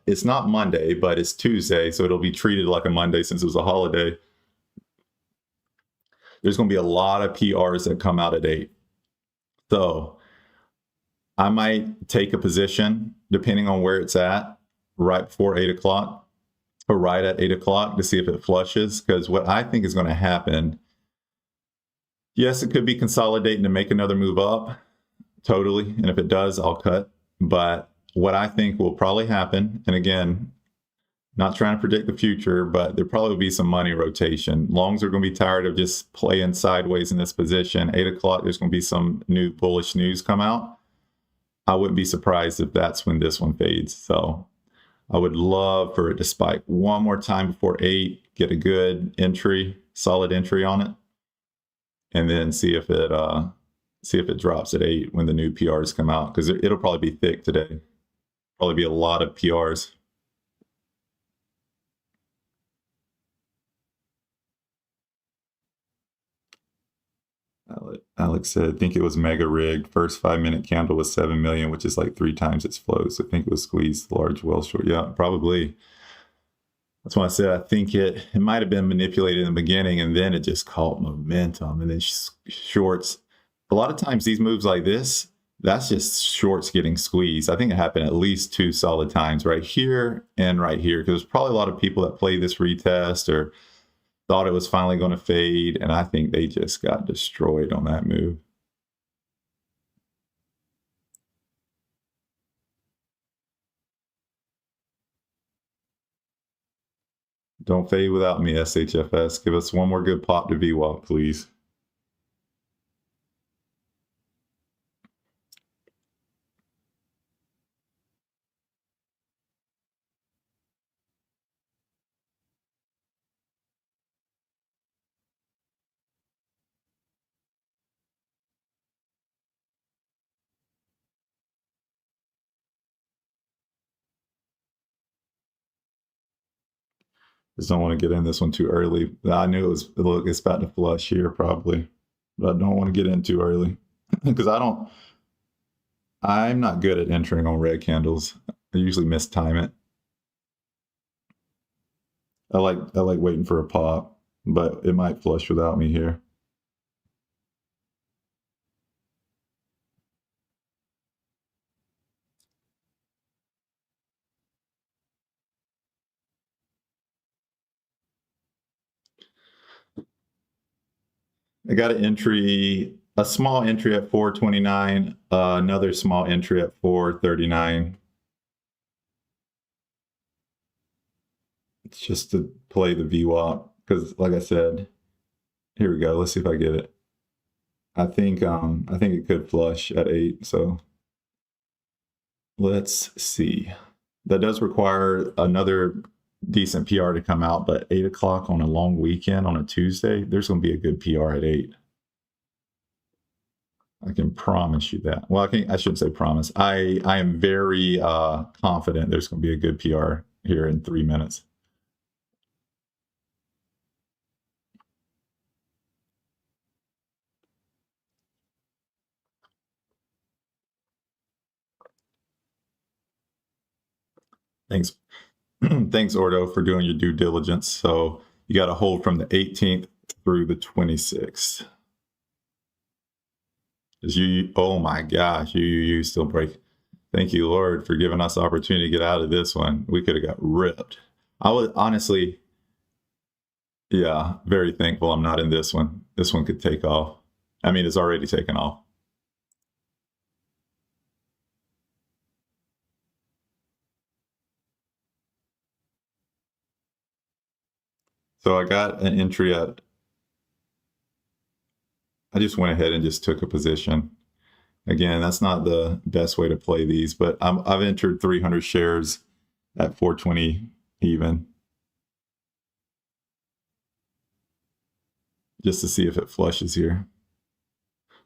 [SPEAKER 1] it's not Monday, but it's Tuesday, so it'll be treated like a Monday since it was a holiday. There's going to be a lot of PRs that come out at 8. So I might take a position, depending on where it's at, right before 8 o'clock or right at 8 o'clock to see if it flushes. Because what I think is going to happen, yes, it could be consolidating to make another move up, totally. And if it does, I'll cut. But what I think will probably happen, and again, Not trying to predict the future, but there probably will be some money rotation. Longs are going to be tired of just playing sideways in this position. 8 o'clock, there's going to be some new bullish news come out. I wouldn't be surprised if that's when this one fades. So I would love for it to spike one more time before 8, get a good entry, solid entry on it, and then see if it drops at 8 when the new PRs come out, because it'll probably be thick today. Probably be a lot of PRs. Alex said, I think it was mega rigged. First 5-minute candle was 7 million, which is like 3 times its flows. I think it was squeezed large well short. Yeah, probably. That's why I said I think it might have been manipulated in the beginning, and then it just caught momentum, and then shorts. A lot of times these moves like this, that's just shorts getting squeezed. I think it happened at least 2 solid times, right here and right here, because there's probably a lot of people that play this retest or thought it was finally going to fade, and I think they just got destroyed on that move. Don't fade without me, SHFS. Give us one more good pop to VWAP, please. Just don't want to get in this one too early. I knew it was, look, it's about to flush here probably, but I don't want to get in too early because I'm not good at entering on red candles. I usually mistime it. I like waiting for a pop, but it might flush without me here. I got an entry, a small entry at 429, another small entry at 439. It's just to play the VWAP because, like I said, here we go. Let's see if I get it. I think it could flush at 8. So let's see. That does require another decent PR to come out, but 8 o'clock on a long weekend on a Tuesday, there's going to be a good PR at 8. I can promise you that. Well, I shouldn't say promise. I am very confident there's going to be a good PR here in 3 minutes. Thanks. Thanks, Ordo, for doing your due diligence. So you got to hold from the 18th through the 26th. Oh my gosh, you still break. Thank you, Lord, for giving us the opportunity to get out of this one. We could have got ripped. I was honestly, yeah, very thankful I'm not in this one. This one could take off. I mean, it's already taken off. So I got an entry at, I just went ahead and just took a position. Again, that's not the best way to play these, but I've entered 300 shares at 420 even, just to see if it flushes here.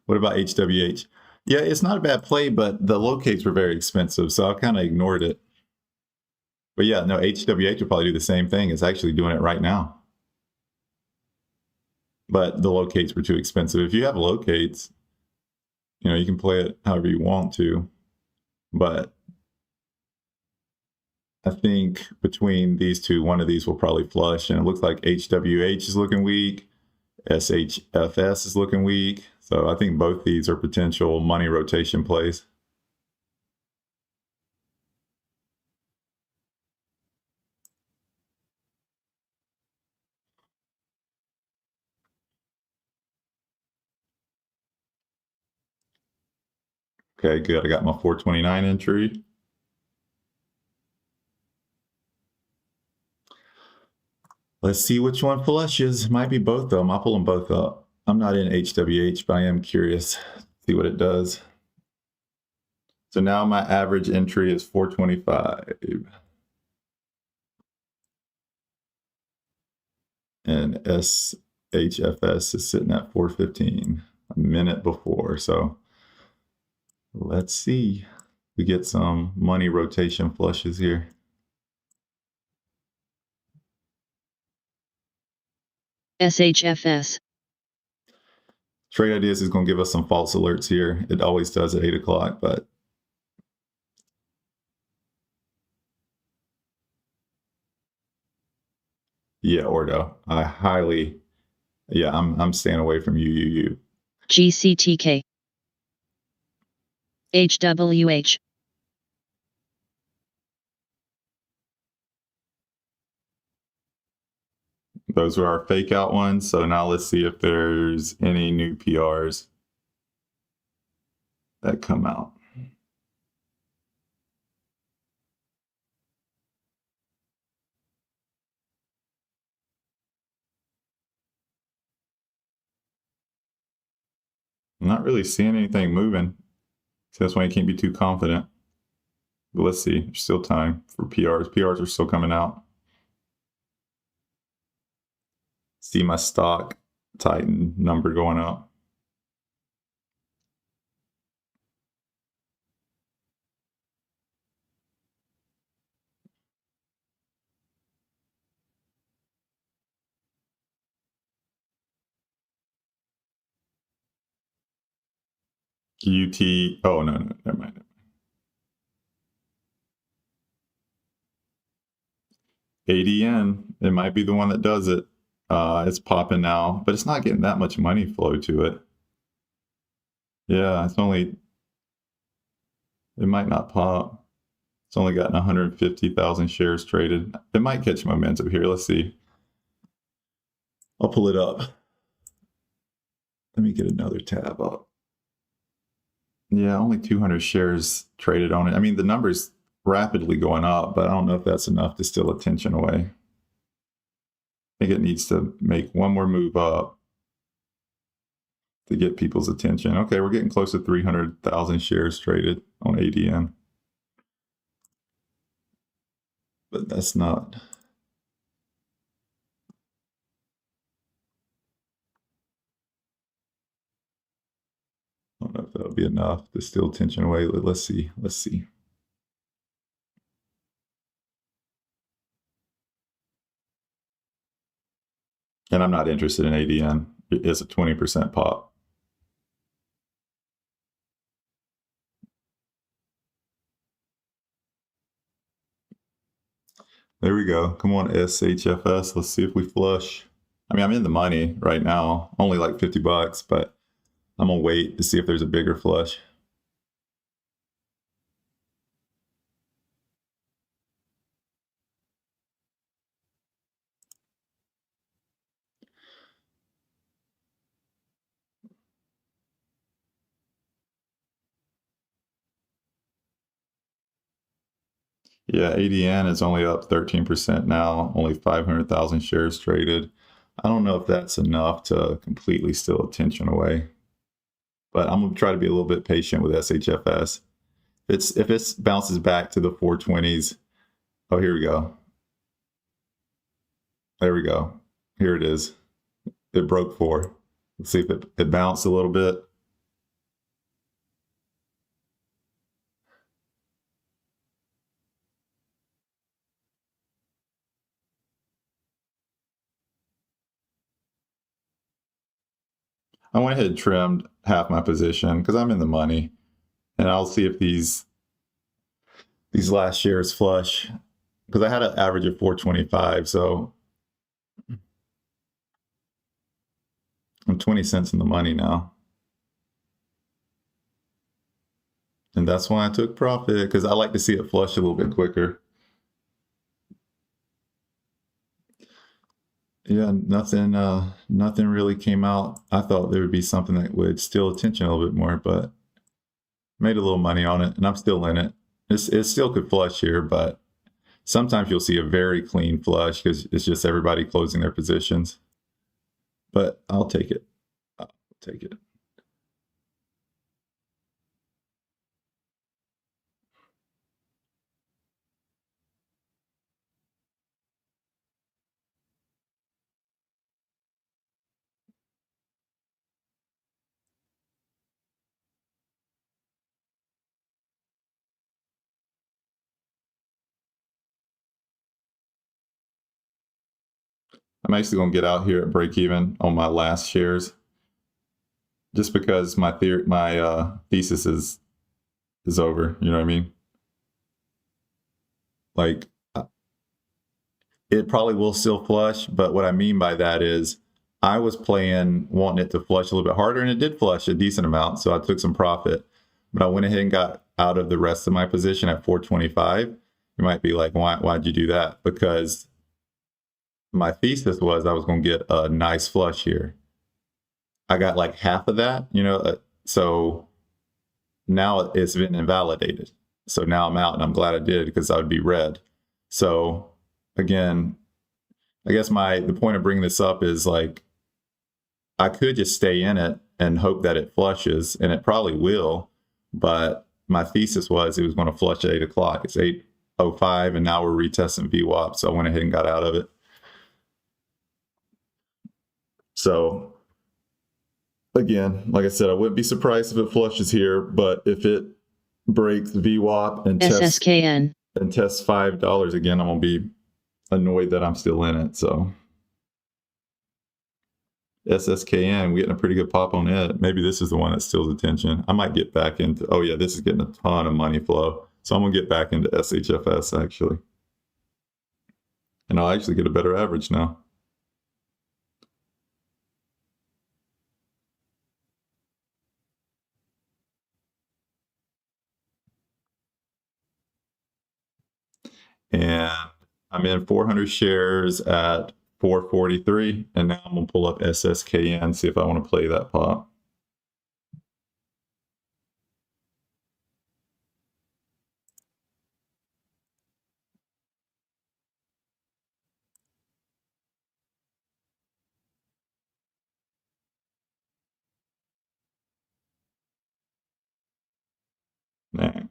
[SPEAKER 1] What about HWH? Yeah, it's not a bad play, but the locates were very expensive, so I kind of ignored it. But yeah, no, HWH will probably do the same thing. It's actually doing it right now. But the locates were too expensive. If you have locates, you can play it however you want to. But I think between these two, one of these will probably flush. And it looks like HWH is looking weak. SHFS is looking weak. So I think both these are potential money rotation plays. Okay, good. I got my 429 entry. Let's see which one flushes. Might be both of them. I'll pull them both up. I'm not in HWH, but I am curious to see what it does. So now my average entry is 425. And SHFS is sitting at 415, a minute before. So let's see. We get some money rotation flushes here.
[SPEAKER 2] SHFS.
[SPEAKER 1] Trade Ideas is going to give us some false alerts here. It always does at 8 o'clock, but yeah, Ordo. I highly, yeah, I'm staying away from UUU.
[SPEAKER 2] GCTK. HWH.
[SPEAKER 1] Those are our fake out ones. So now let's see if there's any new PRs that come out. I'm not really seeing anything moving. So that's why you can't be too confident. But let's see. There's still time for PRs. PRs are still coming out. See my stock Titan number going up. UT. Oh, no, never mind. ADN. It might be the one that does it. It's popping now, but it's not getting that much money flow to it. Yeah, it's only, it might not pop. It's only gotten 150,000 shares traded. It might catch momentum here. Let's see. I'll pull it up. Let me get another tab up. Yeah, only 200 shares traded on it. I mean, the number's rapidly going up, but I don't know if that's enough to steal attention away. I think it needs to make one more move up to get people's attention. Okay, we're getting close to 300,000 shares traded on ADN. But that's not. I don't know if that'll be enough to steal attention away. Let's see. Let's see. And I'm not interested in ADN. It is a 20% pop. There we go. Come on, SHFS. Let's see if we flush. I mean, I'm in the money right now, only like 50 bucks, but I'm gonna wait to see if there's a bigger flush. Yeah, ADN is only up 13% now, only 500,000 shares traded. I don't know if that's enough to completely steal attention away, but I'm gonna try to be a little bit patient with SHFS. If it bounces back to the 420s, oh, here we go. There we go. Here it is. It broke 4. Let's see if it bounced a little bit. I went ahead and trimmed half my position because I'm in the money, and I'll see if these last shares flush because I had an average of 425, so I'm 20 cents in the money now. And that's why I took profit, because I like to see it flush a little bit quicker. Yeah, nothing really came out. I thought there would be something that would steal attention a little bit more, but made a little money on it, and I'm still in it. It still could flush here, but Sometimes you'll see a very clean flush because it's just everybody closing their positions. But I'll take it. I'll take it. I'm actually going to get out here at break even on my last shares, just because my thesis is over. You know what I mean? Like, it probably will still flush, but what I mean by that is I was wanting it to flush a little bit harder, and it did flush a decent amount, so I took some profit. But I went ahead and got out of the rest of my position at 425. You might be like, why'd you do that? Because my thesis was I was going to get a nice flush here. I got like half of that, so now it's been invalidated. So now I'm out, and I'm glad I did, because I would be red. So again, I guess the point of bringing this up is, like, I could just stay in it and hope that it flushes, and it probably will. But my thesis was it was going to flush at 8 o'clock. It's 8:05, and now we're retesting VWAP. So I went ahead and got out of it. So again, like I said, I wouldn't be surprised if it flushes here, but if it breaks VWAP and tests $5 again, I'm going to be annoyed that I'm still in it. So SSKN, we're getting a pretty good pop on it. Maybe this is the one that steals attention. I might get back into, oh yeah, this is getting a ton of money flow. So I'm going to get back into SHFS actually. And I'll actually get a better average now. And I'm in 400 shares at 443, and now I'm going to pull up SSKN, see if I want to play that pop. Nah.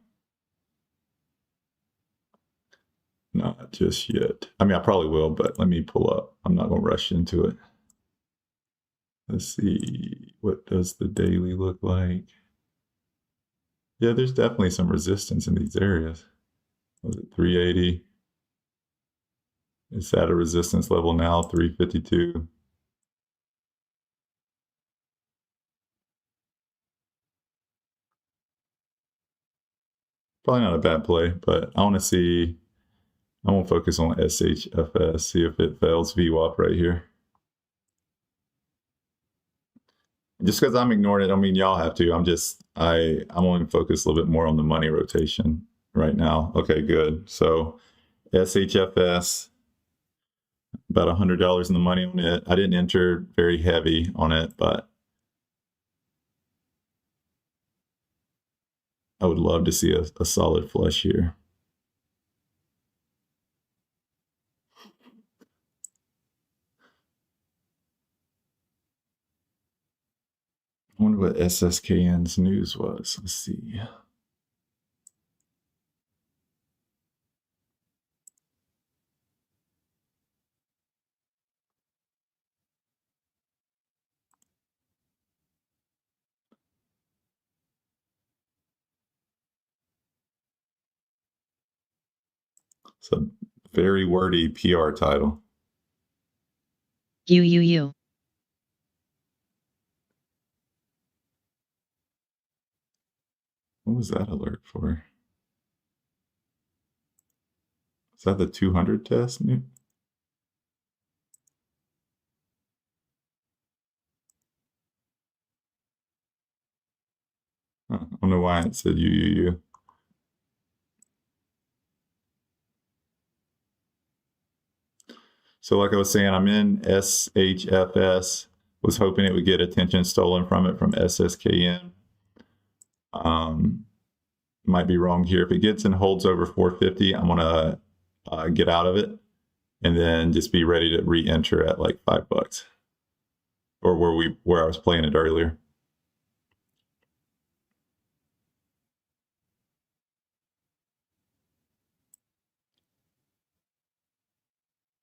[SPEAKER 1] Not just yet. I mean, I probably will, but let me pull up. I'm not going to rush into it. Let's see. What does the daily look like? Yeah, there's definitely some resistance in these areas. Was it 380? It's at a resistance level now, 352. Probably not a bad play, but I want to see. I won't focus on SHFS, see if it fails VWAP right here. Just because I'm ignoring it, I mean, y'all have to. I'm only focused a little bit more on the money rotation right now. Okay, good. So SHFS, about $100 in the money on it. I didn't enter very heavy on it, but I would love to see a solid flush here. I wonder what SSKN's news was. Let's see. It's a very wordy PR title.
[SPEAKER 2] You.
[SPEAKER 1] What was that alert for? Is that the 200 test? I don't know why it said you. So like I was saying, I'm in SHFS, was hoping it would get attention stolen from it from SSKN. Might be wrong here. If it gets and holds over 450, I'm gonna get out of it, and then just be ready to re-enter at like $5, or where I was playing it earlier.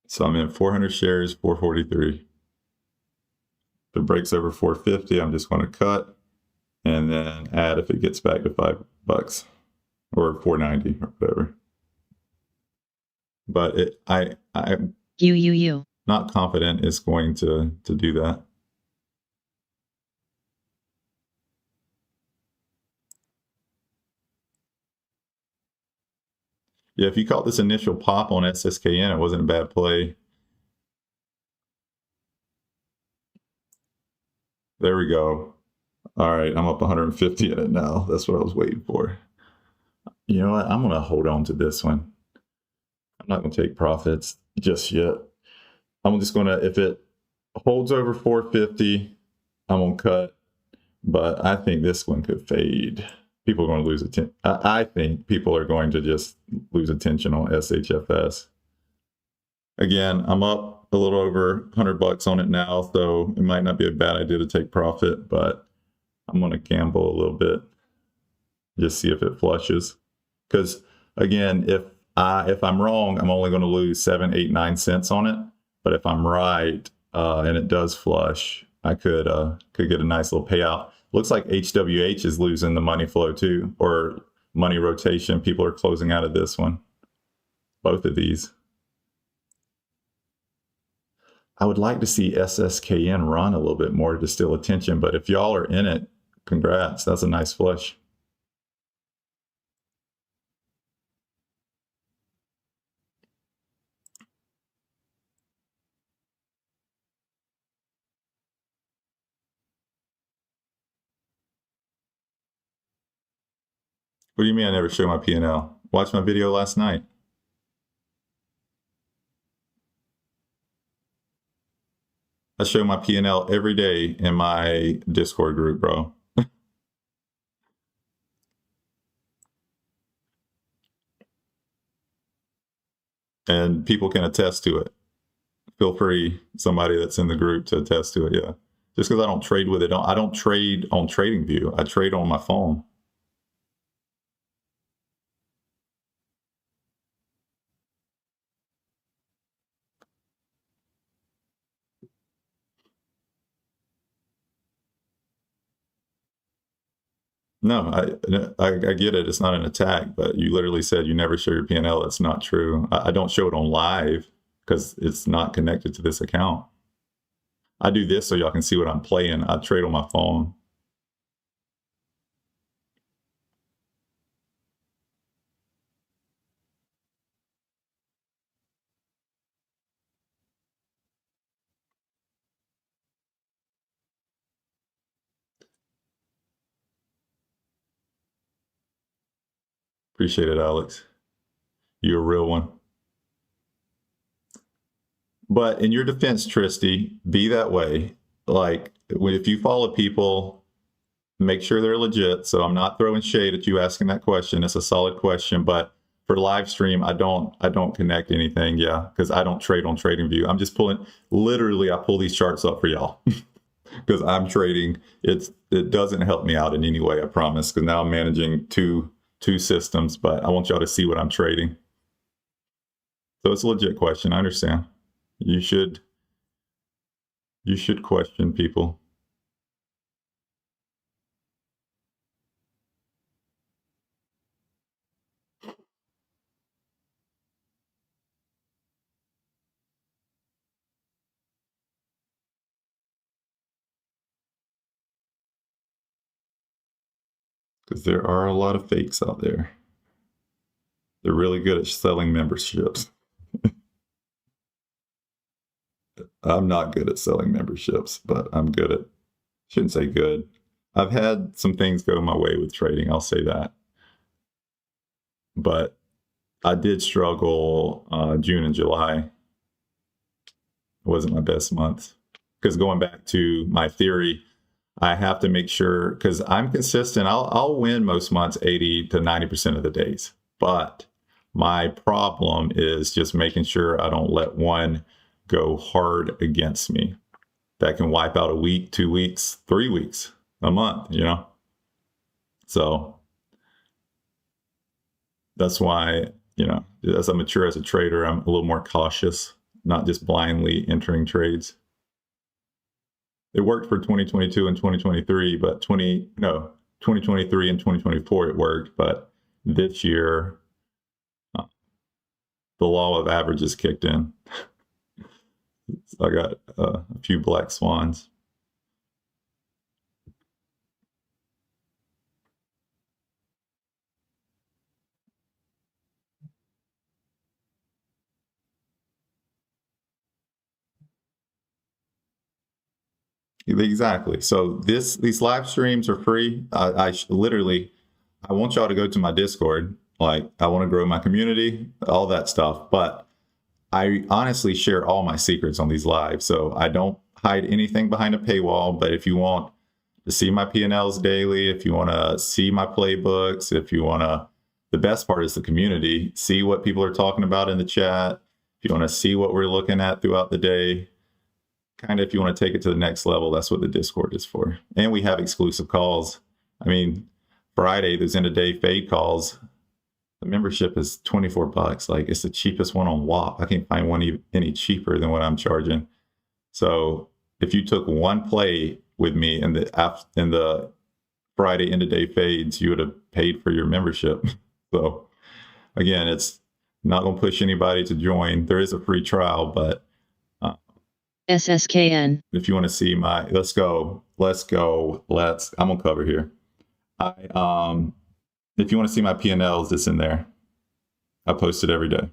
[SPEAKER 1] So I'm in 400 shares, 443. If it breaks over 450, I'm just going to cut and then add if it gets back to $5 or 490 or whatever. But I'm not confident it's going to do that. Yeah, if you caught this initial pop on SSKN, it wasn't a bad play. There we go. All right, I'm up 150 in it now. That's what I was waiting for. You know what? I'm going to hold on to this one. I'm not going to take profits just yet. I'm just going to, if it holds over 450, I'm going to cut. But I think this one could fade. People are going to lose attention. I think people are going to just lose attention on SHFS. Again, I'm up a little over $100 on it now, so it might not be a bad idea to take profit, but I'm going to gamble a little bit, just see if it flushes. Because again, if I'm wrong, I'm only going to lose 7, 8, 9 cents on it. But if I'm right and it does flush, I could get a nice little payout. Looks like HWH is losing the money flow too, or money rotation. People are closing out of this one. Both of these. I would like to see SSKN run a little bit more to steal attention, but if y'all are in it, congrats. That's a nice flush. What do you mean I never show my P&L? Watch my video last night. I show my P&L every day in my Discord group, bro. And people can attest to it. Feel free, somebody that's in the group, to attest to it, yeah. Just because I don't trade with it, I don't trade on TradingView. I trade on my phone. No, I get it. It's not an attack, but you literally said you never show your P&L. That's not true. I don't show it on live because it's not connected to this account. I do this so y'all can see what I'm playing. I trade on my phone. Appreciate it, Alex. You're a real one. But in your defense, Tristy, be that way. Like, if you follow people, make sure they're legit. So I'm not throwing shade at you asking that question. It's a solid question, but for live stream, I don't connect anything. Yeah, because I don't trade on TradingView. I'm just pulling. Literally, I pull these charts up for y'all because I'm trading. It doesn't help me out in any way, I promise. Because now I'm managing two systems, but I want y'all to see what I'm trading. So it's a legit question. I understand. You should question people. Because there are a lot of fakes out there. They're really good at selling memberships. I'm not good at selling memberships, but I'm good at, shouldn't say good. I've had some things go my way with trading, I'll say that. But I did struggle June and July. It wasn't my best month. Because going back to my theory, I have to make sure, because I'm consistent. I'll win most months 80 to 90% of the days. But My problem is just making sure I don't let one go hard against me. That can wipe out a week, 2 weeks, 3 weeks, a month, you know? So that's why, you know, as I mature as a trader, I'm a little more cautious, not just blindly entering trades. It worked for 2022 and 2023, but 2023 and 2024 it worked, but this year the law of averages kicked in. So I got a few black swans. Exactly. So these live streams are free. Literally, I want y'all to go to my Discord. Like, I want to grow my community, all that stuff. But I honestly share all my secrets on these lives. So I don't hide anything behind a paywall. But if you want to see my P&Ls daily, if you want to see my playbooks, if you want to, the best part is the community. See what people are talking about in the chat. If you want to see what we're looking at throughout the day, kind of if you want to take it to the next level, that's what the Discord is for. And we have exclusive calls. I mean, Friday, those end of day fade calls, the membership is $24. Like, it's the cheapest one on WAP. I can't find one any cheaper than what I'm charging. So if you took one play with me in the Friday end of day fades, you would have paid for your membership. So again, it's not going to push anybody to join. There is a free trial, but
[SPEAKER 2] SSKN.
[SPEAKER 1] if you want to see my, let's go, I'm gonna cover here. If you want to see my P&Ls, it's in there. I post it every day.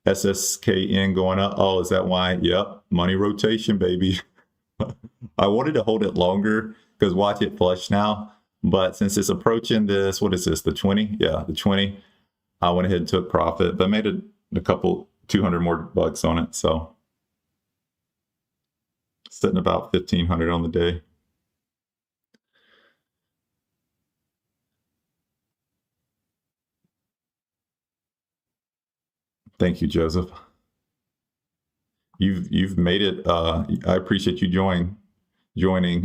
[SPEAKER 1] SSKN going up. Oh, is that why? Yep, money rotation, baby. I wanted to hold it longer because watch it flush now. But since it's approaching this, what is this, the 20? Yeah, the 20. I went ahead and took profit, but made a couple, 200 more bucks on it. So sitting about 1,500 on the day. Thank you, Joseph. You've made it. I appreciate you joining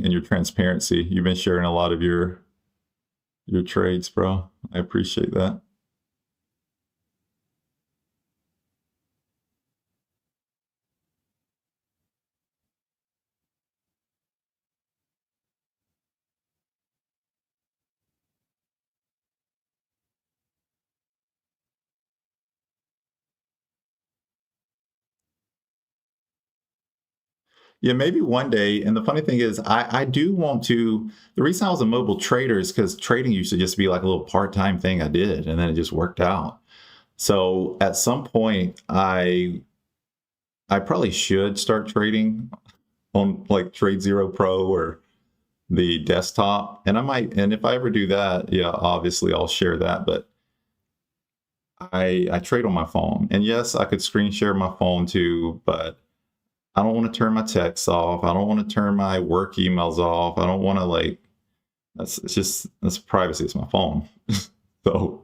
[SPEAKER 1] and your transparency. You've been sharing a lot of your trades, bro. I appreciate that. Yeah, maybe one day. And the funny thing is, I do want to. The reason I was a mobile trader is because trading used to just be like a little part-time thing I did, and then it just worked out. So at some point, I probably should start trading on like TradeZero or the desktop, and I might. And if I ever do that, yeah, obviously I'll share that. But I trade on my phone, and yes, I could screen share my phone too, but I don't want to turn my texts off. I don't want to turn my work emails off. I don't want to that's privacy. It's my phone. So,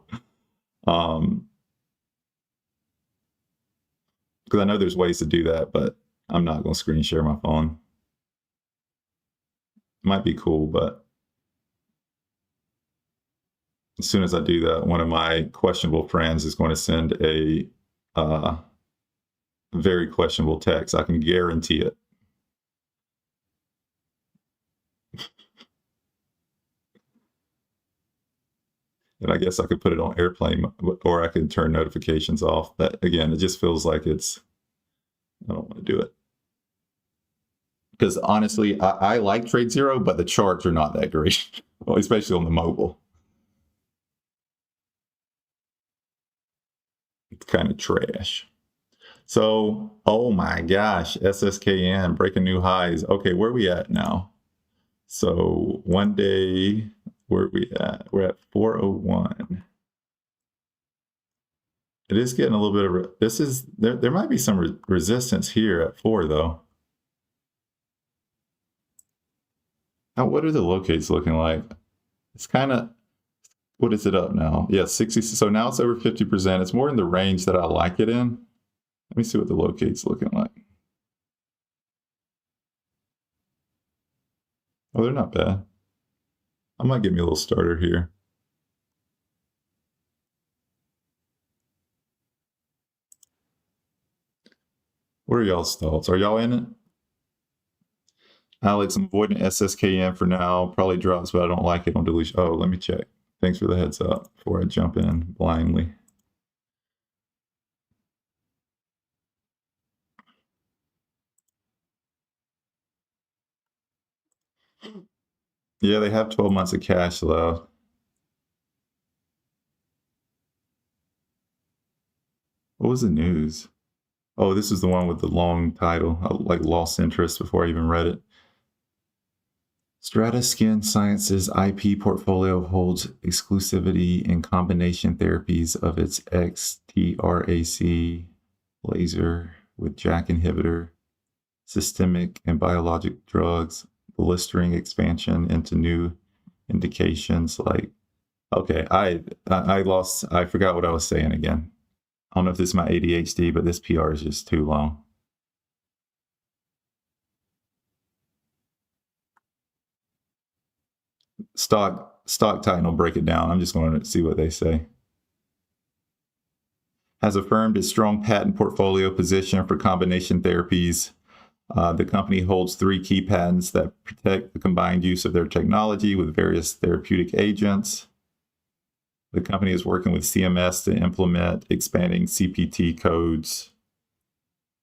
[SPEAKER 1] because I know there's ways to do that, but I'm not going to screen share my phone. Might be cool, but as soon as I do that, one of my questionable friends is going to send a very questionable text. I can guarantee it. And I guess I could put it on airplane, or I could turn notifications off. But again, it just feels like I don't want to do it. Because honestly, I like TradeZero, but the charts are not that great, well, especially on the mobile. It's kind of trash. So, oh my gosh, SSKN breaking new highs. Okay, where are we at now? So one day, where are we at? We're at 401. It is getting a little bit of, there might be some resistance here at 4 though. Now, what are the locates looking like? It's kind of, what is it up now? Yeah, 60. So now it's over 50%. It's more in the range that I like it in. Let me see what the locate's looking like. Oh, they're not bad. I might give me a little starter here. What are y'all's thoughts? Are y'all in it? Alex, I'm avoiding SSKN for now. Probably drops, but I don't like it on dilution. Oh, let me check. Thanks for the heads up before I jump in blindly. Yeah, they have 12 months of cash left. What was the news? Oh, this is the one with the long title. I like lost interest before I even read it. Strata Skin Sciences IP portfolio holds exclusivity in combination therapies of its XTRAC laser with JAK inhibitor, systemic and biologic drugs, blistering expansion into new indications like, okay, I forgot what I was saying again. I don't know if this is my ADHD, but this PR is just too long. Stock Titan will break it down. I'm just going to see what they say. Has affirmed its strong patent portfolio position for combination therapies. The company holds 3 key patents that protect the combined use of their technology with various therapeutic agents. The company is working with CMS to implement expanding CPT codes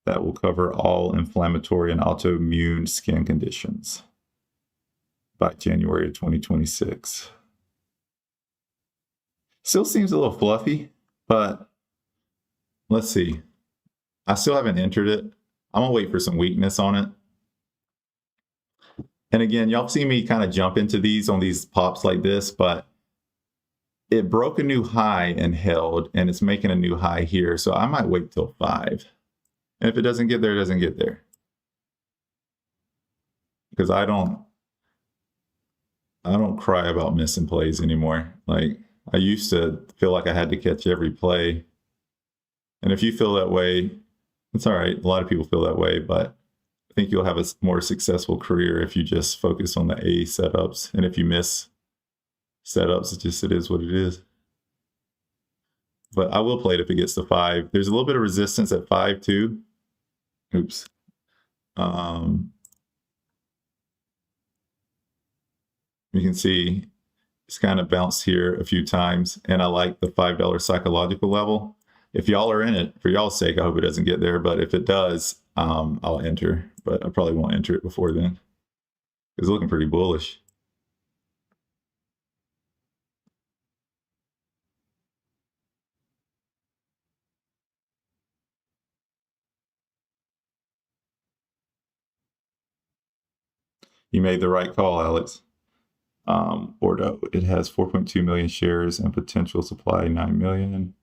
[SPEAKER 1] that will cover all inflammatory and autoimmune skin conditions by January of 2026. Still seems a little fluffy, but let's see. I still haven't entered it. I'm gonna wait for some weakness on it. And again, y'all see me kind of jump into these on these pops like this, but it broke a new high and held, and it's making a new high here. So I might wait till 5. And if it doesn't get there, it doesn't get there. Because I don't cry about missing plays anymore. Like, I used to feel like I had to catch every play. And if you feel that way, it's all right. A lot of people feel that way, but I think you'll have a more successful career if you just focus on the A setups. And if you miss setups, it is what it is. But I will play it if it gets to 5. There's a little bit of resistance at 5 too. Oops. You can see it's kind of bounced here a few times, and I like the $5 psychological level. If y'all are in it, for y'all's sake, I hope it doesn't get there, but if it does, I'll enter, but I probably won't enter it before then. It's looking pretty bullish. You made the right call, Alex. Ordo, it has 4.2 million shares and potential supply 9 million.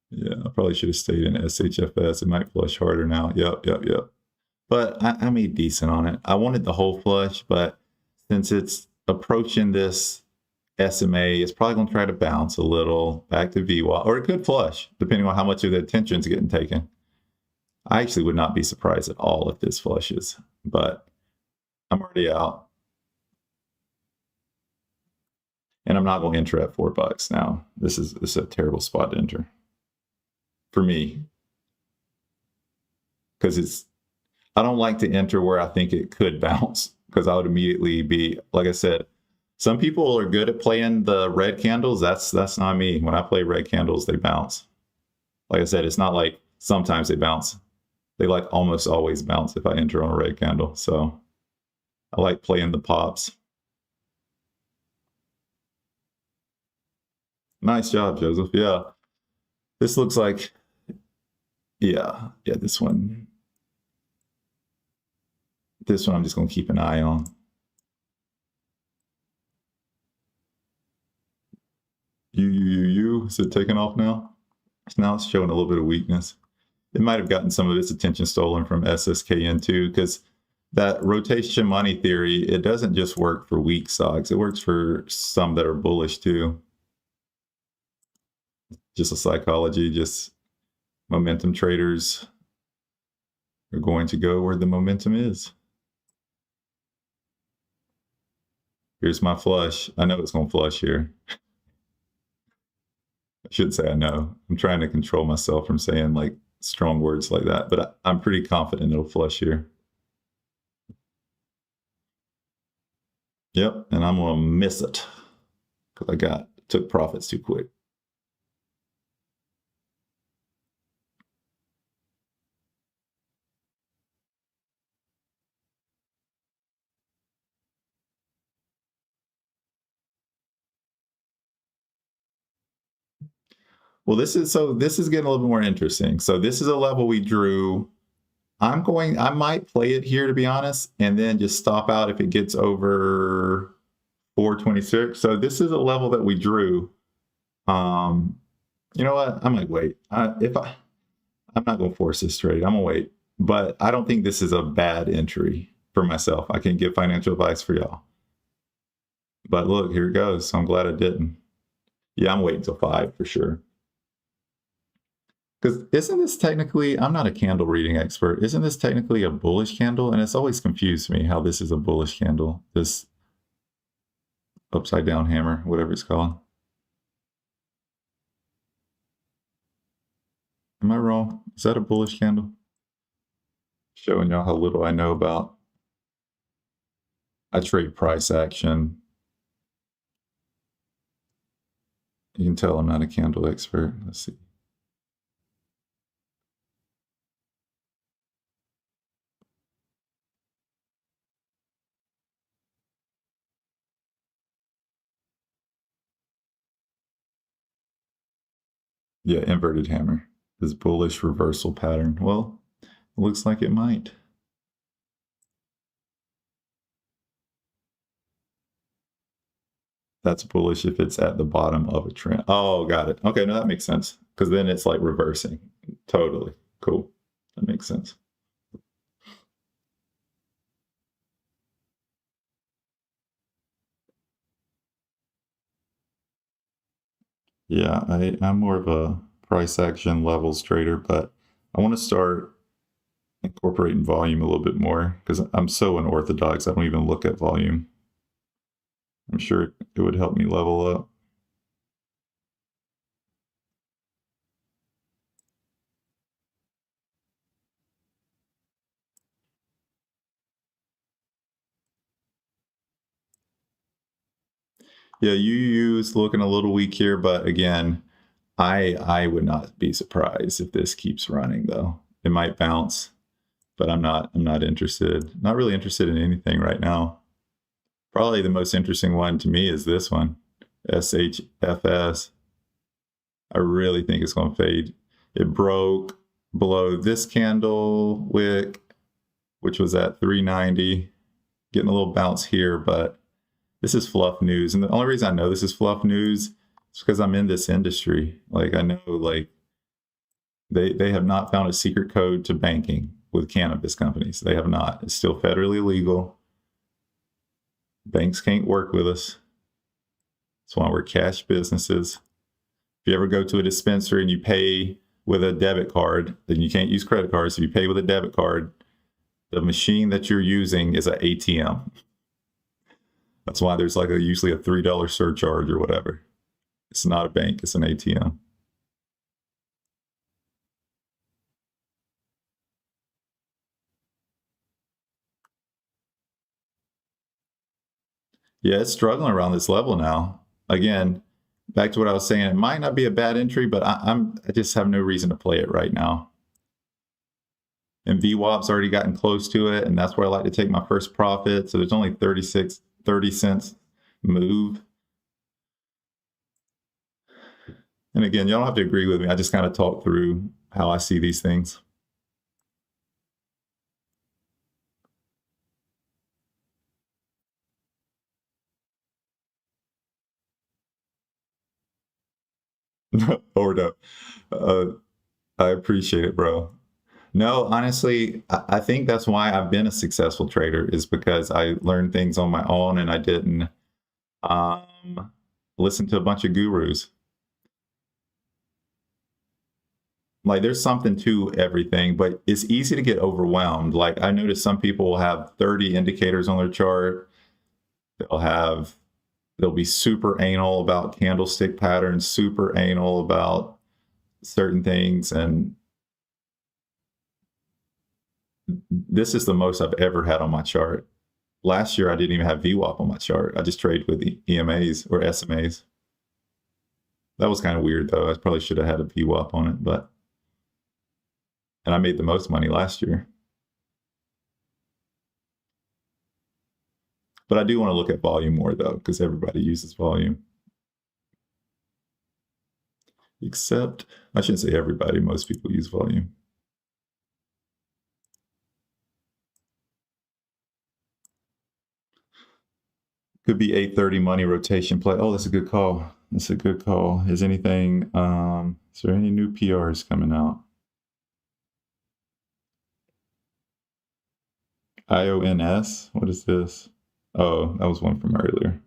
[SPEAKER 1] Yeah, I probably should have stayed in SHFS. It might flush harder now. Yep. But I made decent on it. I wanted the whole flush, but since it's approaching this SMA, it's probably going to try to bounce a little back to VWAP, or it could flush, depending on how much of the attention's getting taken. I actually would not be surprised at all if this flushes, but I'm already out. And I'm not going to enter at $4 now. This is a terrible spot to enter for me, because I don't like to enter where I think it could bounce, because I would immediately be, like I said, some people are good at playing the red candles. That's not me. When I play red candles, they bounce. Like I said, it's not like sometimes they bounce. They like almost always bounce if I enter on a red candle. So I like playing the pops. Nice job, Joseph. Yeah. This looks like, yeah, this one. This one I'm just going to keep an eye on. Is it taking off now? Now it's showing a little bit of weakness. It might have gotten some of its attention stolen from SSKN too, because that rotation money theory, it doesn't just work for weak stocks. It works for some that are bullish too. Just a psychology, just momentum traders are going to go where the momentum is. Here's my flush. I know it's going to flush here. I should say I know. I'm trying to control myself from saying like strong words like that, but I'm pretty confident it'll flush here. Yep, and I'm going to miss it because I took profits too quick. Well, this is getting a little bit more interesting. So this is a level we drew. I might play it here to be honest, and then just stop out if it gets over 426. So this is a level that we drew. You know what? I might wait. I'm not going to force this trade. I'm going to wait. But I don't think this is a bad entry for myself. I can give financial advice for y'all. But look, here it goes. So I'm glad I didn't. Yeah, I'm waiting till 5 for sure. Because isn't this technically, I'm not a candle reading expert, isn't this technically a bullish candle? And it's always confused me how this is a bullish candle, this upside down hammer, whatever it's called. Am I wrong? Is that a bullish candle? Showing y'all how little I know about. I trade price action. You can tell I'm not a candle expert. Let's see. Yeah, inverted hammer. This bullish reversal pattern. Well, it looks like it might. That's bullish if it's at the bottom of a trend. Oh, got it. Okay, no, that makes sense. Because then it's like reversing. Totally. Cool. That makes sense. Yeah, I'm more of a price action levels trader, but I want to start incorporating volume a little bit more because I'm so unorthodox. I don't even look at volume. I'm sure it would help me level up. Yeah, UU's looking a little weak here, but again, I would not be surprised if this keeps running though. It might bounce, but I'm not interested. Not really interested in anything right now. Probably the most interesting one to me is this one, SHFS. I really think it's going to fade. It broke below this candle wick, which was at 390. Getting a little bounce here, but this is fluff news. And the only reason I know this is fluff news is because I'm in this industry. Like I know like they have not found a secret code to banking with cannabis companies. They have not. It's still federally illegal. Banks can't work with us. That's why we're cash businesses. If you ever go to a dispensary and you pay with a debit card, then you can't use credit cards. If you pay with a debit card, the machine that you're using is an ATM. That's why there's like usually a $3 surcharge or whatever. It's not a bank, it's an ATM. Yeah, it's struggling around this level now. Again, back to what I was saying, it might not be a bad entry, but I just have no reason to play it right now. And VWAP's already gotten close to it, and that's where I like to take my first profit. So there's only 30 cents move. And again, you don't have to agree with me. I just kind of talk through how I see these things. Or no. I appreciate it, bro. No, honestly, I think that's why I've been a successful trader, is because I learned things on my own and I didn't um, listen to a bunch of gurus. Like there's something to everything, but it's easy to get overwhelmed. Like I noticed some people will have 30 indicators on their chart. They'll be super anal about candlestick patterns, super anal about certain things, and this is the most I've ever had on my chart. Last year I didn't even have VWAP on my chart. I just traded with the EMAs or SMAs. That was kind of weird though. I probably should have had a VWAP on it, but and I made the most money last year. But I do want to look at volume more though, because everybody uses volume. Except, I shouldn't say everybody, most people use volume. Could be 830 money rotation play. Oh, that's a good call. That's a good call. Is anything, is there any new PRs coming out? IONS, what is this? Oh, that was one from earlier.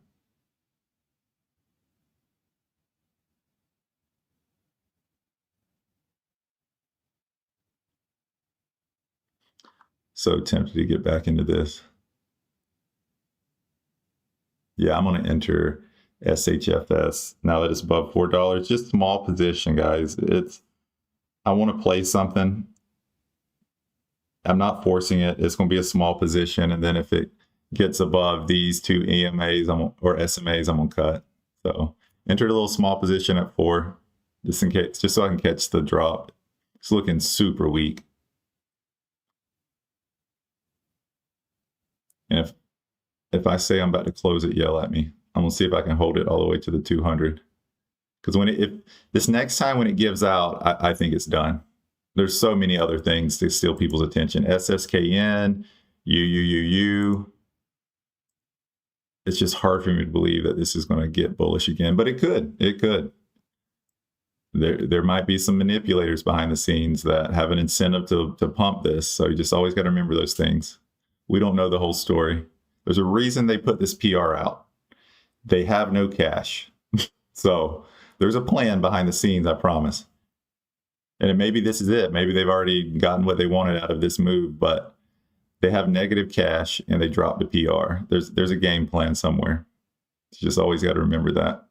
[SPEAKER 1] So tempted to get back into this. Yeah, I'm going to enter SHFS now that it's above $4. Just small position, guys. I want to play something. I'm not forcing it. It's going to be a small position, and then if it gets above these two EMAs or SMAs, I'm going to cut. So entered a little small position at 4, just in case, just so I can catch the drop. It's looking super weak. And if I say I'm about to close it, yell at me. I'm gonna see if I can hold it all the way to the 200. Because if this next time when it gives out, I think it's done. There's so many other things to steal people's attention. SSKN, UUUU. It's just hard for me to believe that this is going to get bullish again, but it could. It could. There might be some manipulators behind the scenes that have an incentive to pump this. So you just always got to remember those things. We don't know the whole story. There's a reason they put this PR out. They have no cash. So there's a plan behind the scenes, I promise. And maybe this is it. Maybe they've already gotten what they wanted out of this move, but they have negative cash and they dropped the PR. There's a game plan somewhere. You just always got to remember that.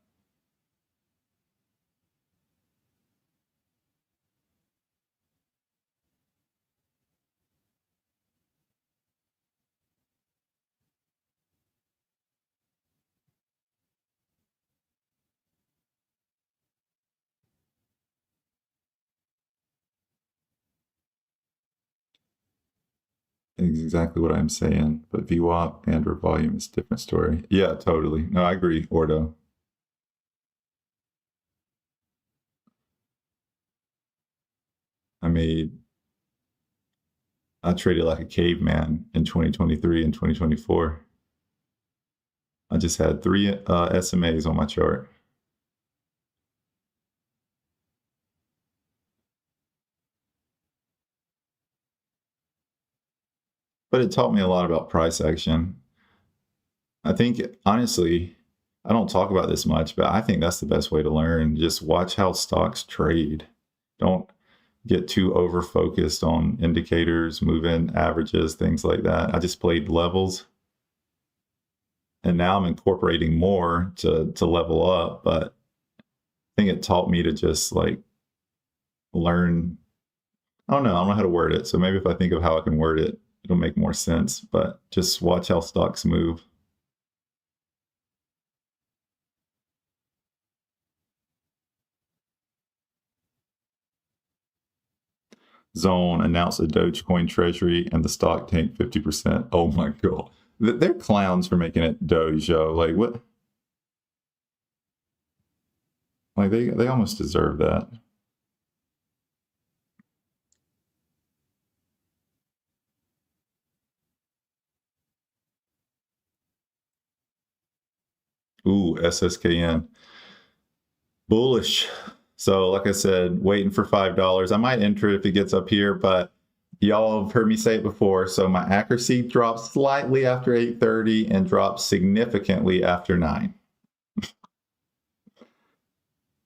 [SPEAKER 1] Exactly what I'm saying, but VWAP and or volume is a different story. Yeah, totally. No, I agree, Ordo. I traded like a caveman in 2023 and 2024. I just had 3 SMAs on my chart. But it taught me a lot about price action. I think, honestly, I don't talk about this much, but I think that's the best way to learn. Just watch how stocks trade. Don't get too over focused on indicators, moving averages, things like that. I just played levels. And now I'm incorporating more to level up, but I think it taught me to just like learn. I don't know how to word it. So maybe if I think of how I can word it, it'll make more sense, but just watch how stocks move. Zone announced a Dogecoin treasury and the stock tanked 50%. Oh my God. They're clowns for making it Doge, yo. Like what? Like they almost deserve that. Ooh, SSKN. Bullish. So like I said, waiting for $5. I might enter it if it gets up here, but y'all have heard me say it before. So my accuracy drops slightly after 8:30 and drops significantly after 9.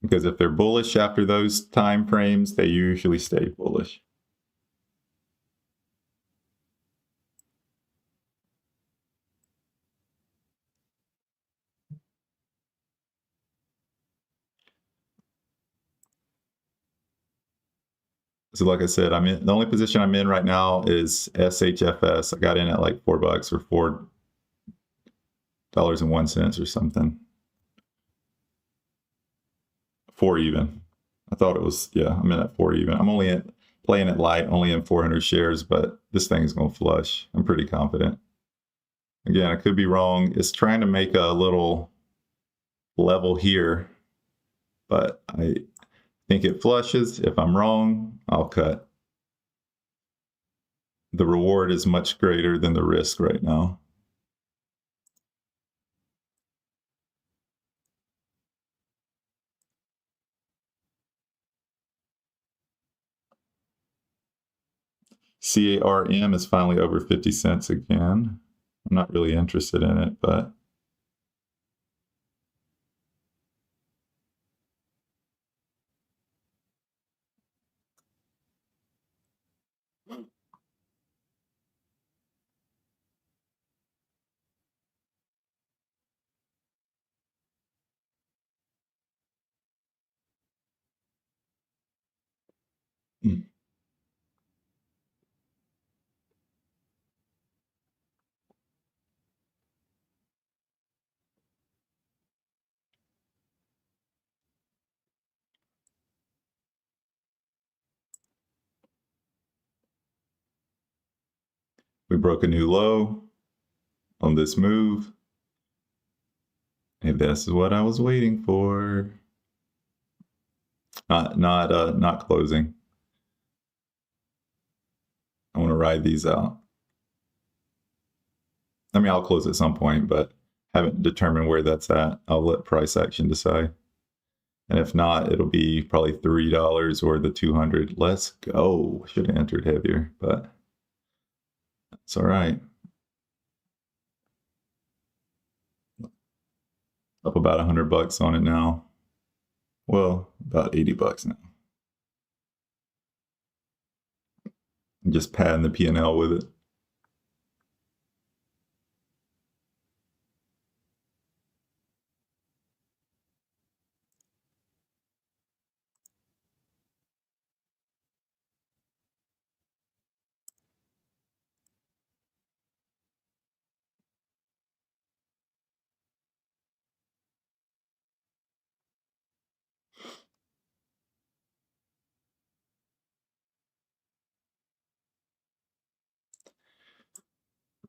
[SPEAKER 1] Because if they're bullish after those time frames, they usually stay bullish. So like I said, I'm in the only position I'm in right now is SHFS. I got in at like $4 or $4.01 or something. 4 even. I thought it was, yeah, I'm in at 4 even. I'm only playing it light, only in 400 shares, but this thing is going to flush. I'm pretty confident. Again, I could be wrong. It's trying to make a little level here, but I think it flushes. If I'm wrong, I'll cut. The reward is much greater than the risk right now. CARM is finally over 50 cents again. I'm not really interested in it, but we broke a new low on this move. And this is what I was waiting for. Not closing. I want to ride these out. I mean, I'll close at some point, but haven't determined where that's at. I'll let price action decide. And if not, it'll be probably $3 or the 200. Let's go. Should have entered heavier, but it's all right. Up about $100 on it now. Well, about $80 now. I'm just padding the P&L with it.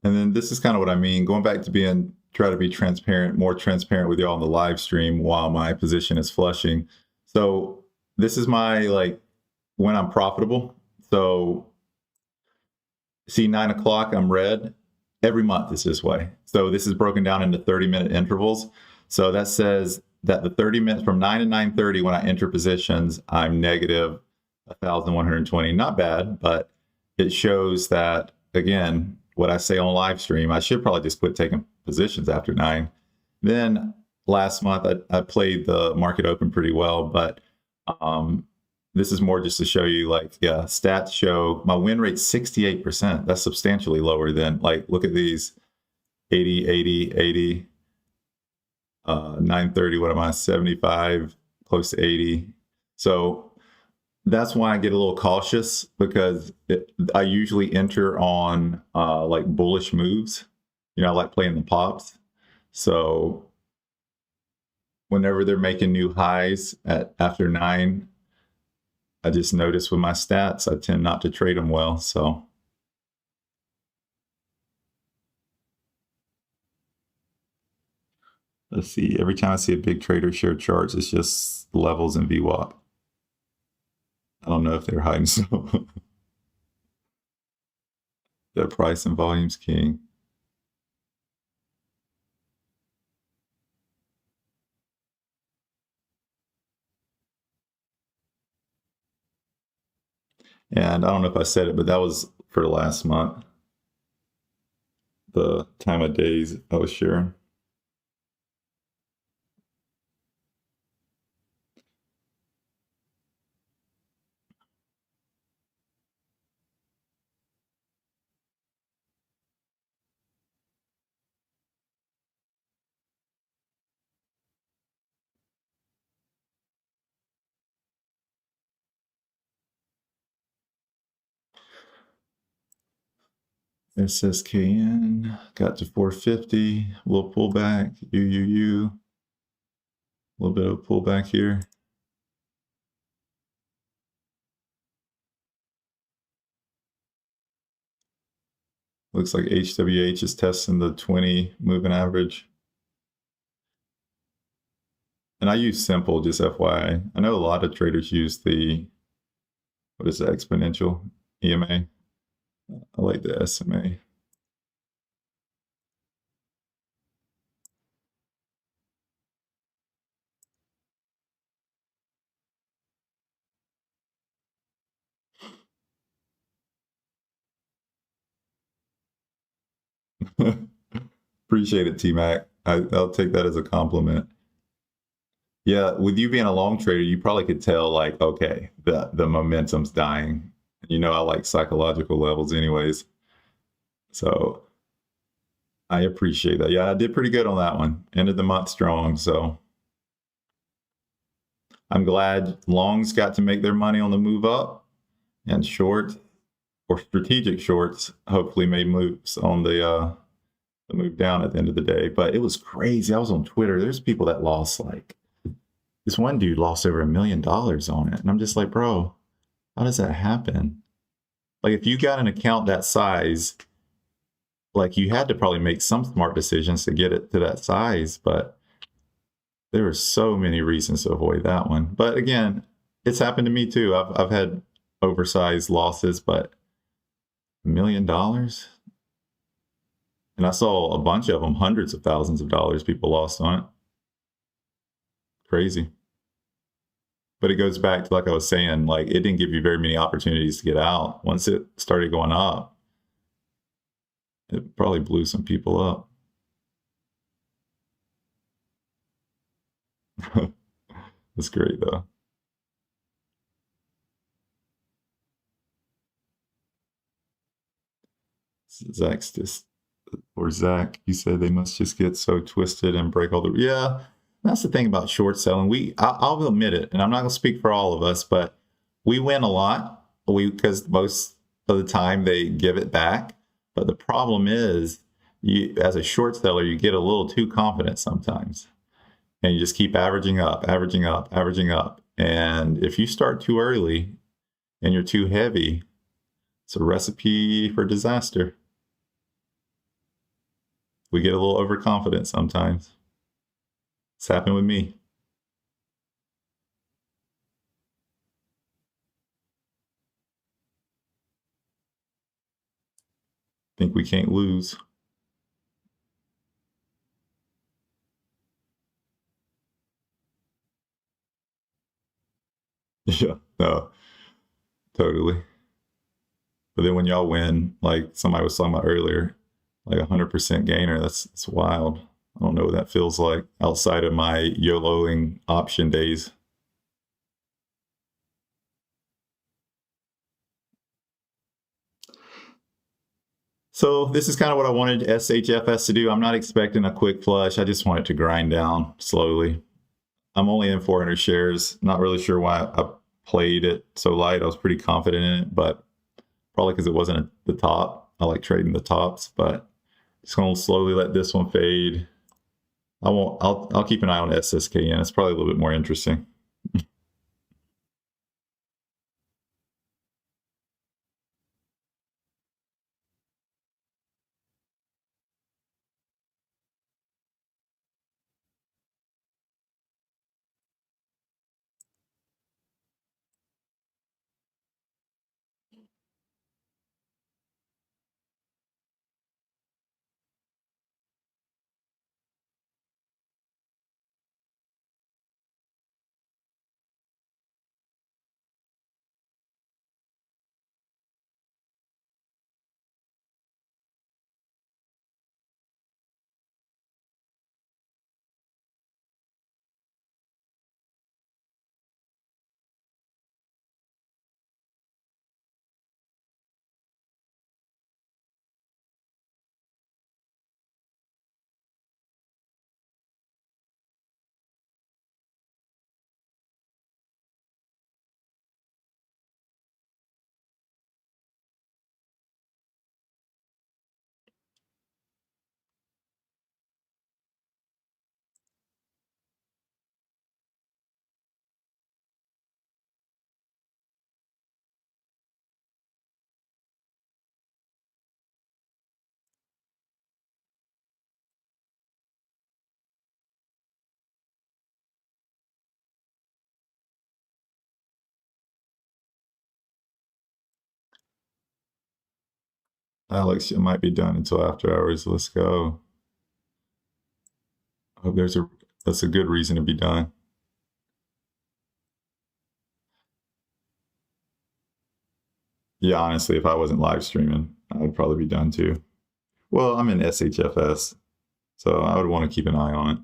[SPEAKER 1] And then this is kind of what I mean, going back to try to be transparent, more transparent with y'all on the live stream while my position is flushing. So this is my, like, when I'm profitable. So see 9 o'clock, I'm red. Every month it's this way. So this is broken down into 30-minute intervals. So that says that the 30 minutes from 9 to 9:30 when I enter positions, I'm negative 1,120. Not bad, but it shows that, again, what I say on live stream, I should probably just quit taking positions after 9. Then last month, I played the market open pretty well, but this is more just to show you, like, yeah, stats show my win rate's 68%. That's substantially lower than, like, look at these 80, 80, 80, 930, what am I, 75, close to 80. So that's why I get a little cautious, because I usually enter on like bullish moves. You know, I like playing the pops. So whenever they're making new highs after 9, I just notice with my stats, I tend not to trade them well. So let's see. Every time I see a big trader share charts, it's just levels and VWAP. I don't know if they're hiding so. The price and volume's king. And I don't know if I said it, but that was for last month, the time of days I was sharing. SSKN got to 450, a little pullback, UUU, a little bit of a pullback here. Looks like HWH is testing the 20 moving average. And I use simple, just FYI. I know a lot of traders use the, what is it, exponential EMA. I like the SMA. Appreciate it, T-Mac. I'll take that as a compliment. Yeah, with you being a long trader, you probably could tell, like, okay, the momentum's dying. You know, I like psychological levels anyways. So I appreciate that. Yeah, I did pretty good on that one. Ended the month strong. So I'm glad longs got to make their money on the move up, and short or strategic shorts hopefully made moves on the move down at the end of the day. But it was crazy. I was on Twitter. There's people that lost, like, this one dude lost over $1 million on it. And I'm just like, bro, how does that happen? Like, if you got an account that size, like, you had to probably make some smart decisions to get it to that size, but there were so many reasons to avoid that one. But again, it's happened to me too. I've had oversized losses, but $1 million? And I saw a bunch of them, hundreds of thousands of dollars people lost on it. Crazy. But it goes back to, like I was saying, like, it didn't give you very many opportunities to get out. Once it started going up, it probably blew some people up. That's great though. Zach's just, or Zach, he said they must just get so twisted and break all the, yeah, that's the thing about short selling. I'll admit it, and I'm not going to speak for all of us, but we win a lot. Because most of the time they give it back. But the problem is, you, as a short seller, you get a little too confident sometimes, and you just keep averaging up, averaging up, averaging up. And if you start too early and you're too heavy, it's a recipe for disaster. We get a little overconfident sometimes. It's happened with me. Think we can't lose. Yeah, no, totally. But then when y'all win, like somebody was talking about earlier, like 100% gainer, that's wild. I don't know what that feels like outside of my YOLOing option days. So this is kind of what I wanted SHFS to do. I'm not expecting a quick flush. I just want it to grind down slowly. I'm only in 400 shares. Not really sure why I played it so light. I was pretty confident in it, but probably because it wasn't at the top. I like trading the tops, but just gonna slowly let this one fade. I'll keep an eye on SSKN. It's probably a little bit more interesting. Alex, it might be done until after hours. Let's go. I hope that's a good reason to be done. Yeah, honestly, if I wasn't live streaming, I would probably be done too. Well, I'm in SHFS, so I would want to keep an eye on it.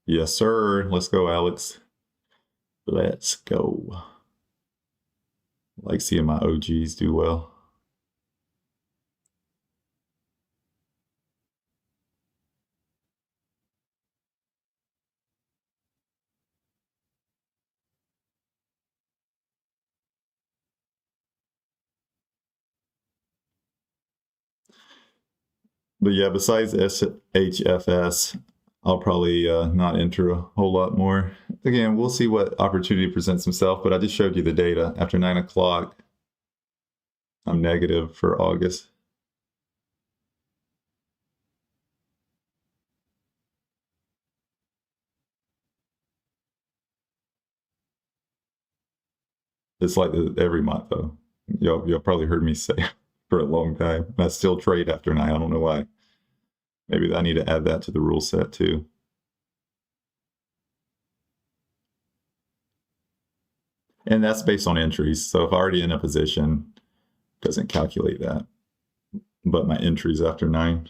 [SPEAKER 1] Yes, sir. Let's go, Alex. Let's go. I like seeing my OGs do well. But yeah, besides SHFS, I'll probably not enter a whole lot more. Again, we'll see what opportunity presents himself, but I just showed you the data. After 9 o'clock, I'm negative for August. It's like every month, though. Y'all probably heard me say for a long time. I still trade after 9. I don't know why. Maybe I need to add that to the rule set too. And that's based on entries. So if I'm already in a position, it doesn't calculate that. But my entries after 9,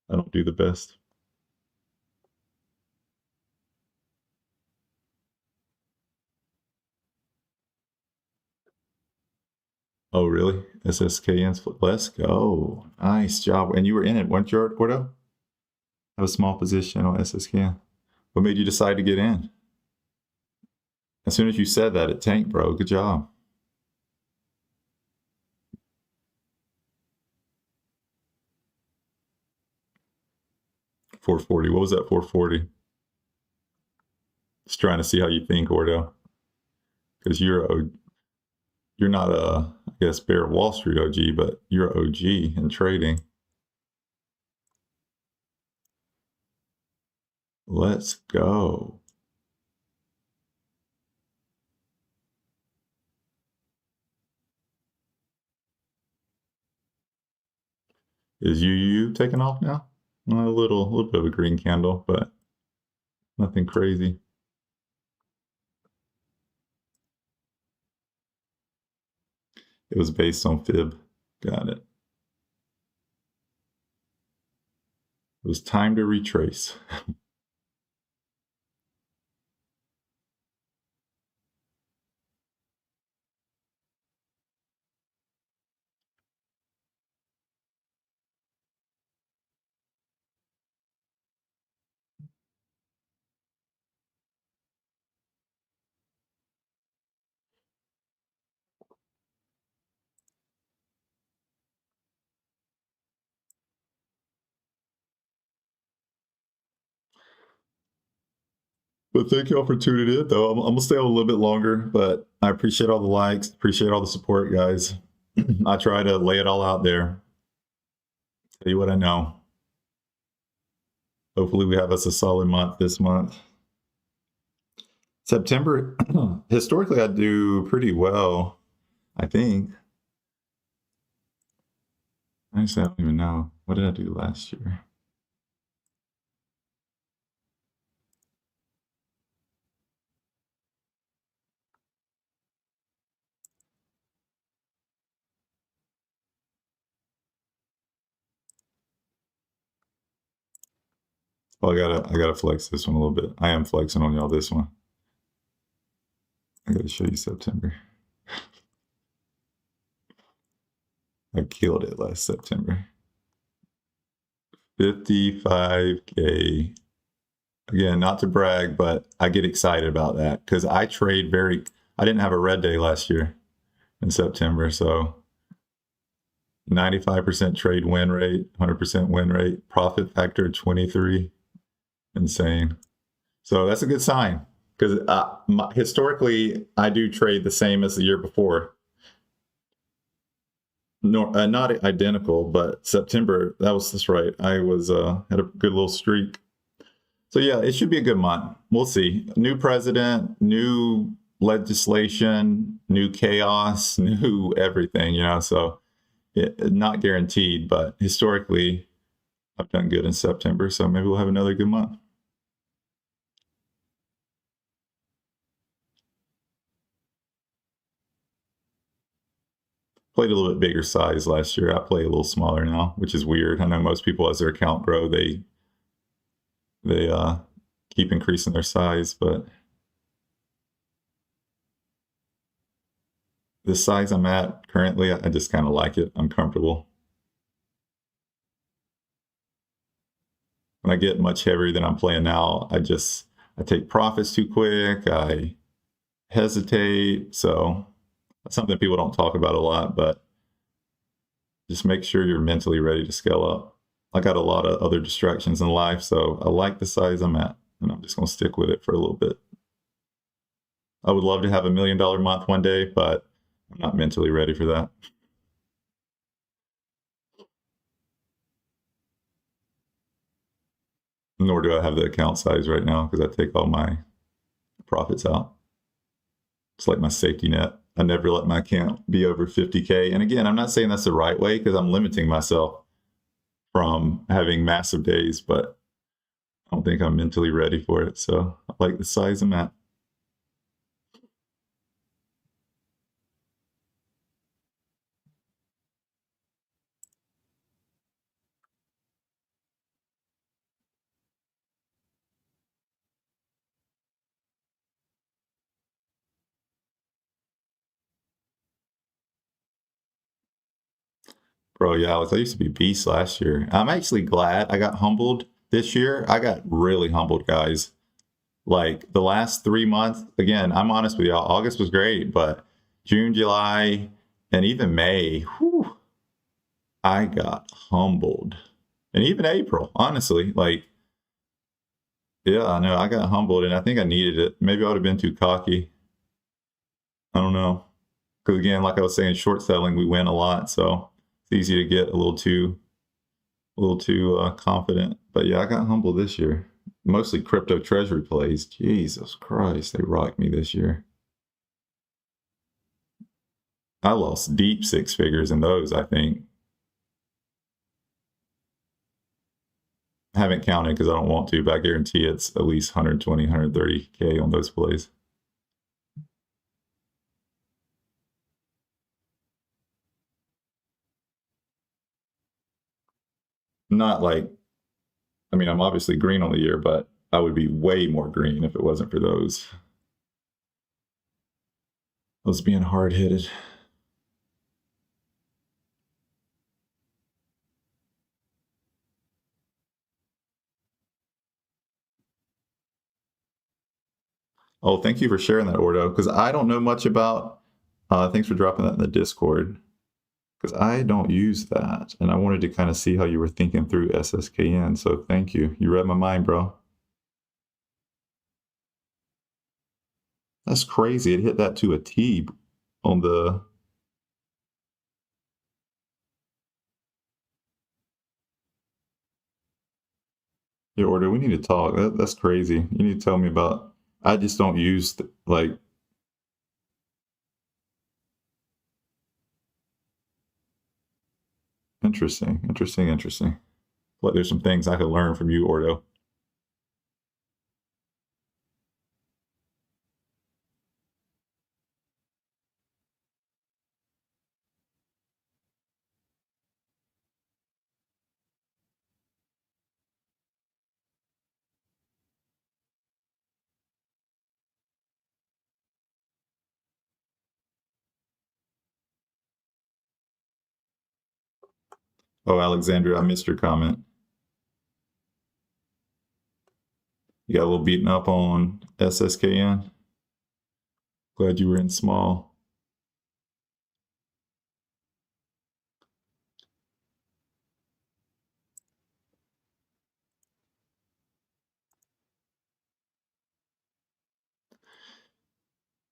[SPEAKER 1] I don't do the best. Oh, really? SSKN's flip. Let's go. Nice job. And you were in it, weren't you, Gordo? Have a small position on SSKN. What made you decide to get in? As soon as you said that, it tanked, bro. Good job. $440. What was that? $440. Just trying to see how you think, Gordo. Because you're not a, I guess, Bear Wall Street OG, but you're an OG in trading. Let's go. Is UU taking off now? A little bit of a green candle, but nothing crazy. It was based on fib. Got it. It was time to retrace. But thank y'all for tuning in, though. I'm gonna stay on a little bit longer, but I appreciate all the likes, appreciate all the support, guys. I try to lay it all out there. Tell you what I know. Hopefully we have us a solid month this month. September, historically, I do pretty well, I think. Honestly, I don't even know. What did I do last year? Well, I gotta flex this one a little bit. I am flexing on y'all this one. I gotta show you September. I killed it last September. 55K. Again, not to brag, but I get excited about that because I didn't have a red day last year in September. So 95% trade win rate, 100% win rate, profit factor 23. Insane. So that's a good sign because historically I do trade the same as the year before. No, not identical, but September, that's right. I was had a good little streak. So yeah, it should be a good month. We'll see. New president, new legislation, new chaos, new everything, you know, so not guaranteed, but historically I've done good in September, so maybe we'll have another good month. Played a little bit bigger size last year. I play a little smaller now, which is weird. I know most people, as their account grow, they keep increasing their size, but the size I'm at currently, I just kind of like it. I'm comfortable. When I get much heavier than I'm playing now, I take profits too quick. I hesitate. So that's something people don't talk about a lot, but just make sure you're mentally ready to scale up. I got a lot of other distractions in life, so I like the size I'm at, and I'm just going to stick with it for a little bit. I would love to have $1 million month one day, but I'm not mentally ready for that. Nor do I have the account size right now because I take all my profits out. It's like my safety net. I never let my account be over 50K. And again, I'm not saying that's the right way because I'm limiting myself from having massive days, but I don't think I'm mentally ready for it. So I like the size I'm at. Bro, yeah, I used to be beast last year. I'm actually glad I got humbled this year. I got really humbled, guys. Like the last 3 months, again, I'm honest with y'all, August was great, but June, July, and even May, whew, I got humbled. And even April, honestly, like, yeah, I know I got humbled and I think I needed it. Maybe I would have been too cocky. I don't know. Because again, like I was saying, short selling, we win a lot. So it's easy to get a little too confident. But yeah, I got humbled this year. Mostly crypto treasury plays. Jesus Christ, they rocked me this year. I lost deep six figures in those, I think. I haven't counted because I don't want to, but I guarantee it's at least 120, 130K on those plays. Not like, I mean, I'm obviously green on the year, but I would be way more green if it wasn't for those. I was being hard-hitted. Oh, thank you for sharing that, Ordo, because I don't know much about, thanks for dropping that in the Discord, because I don't use that, and I wanted to kind of see how you were thinking through SSKN, so thank you. You read my mind, bro. That's crazy. It hit that to a T on the... Your Order, we need to talk. That's crazy. You need to tell me about... I just don't use, like... Interesting. Like there's some things I could learn from you, Ordo. Oh, Alexandra, I missed your comment. You got a little beaten up on SSKN. Glad you were in small.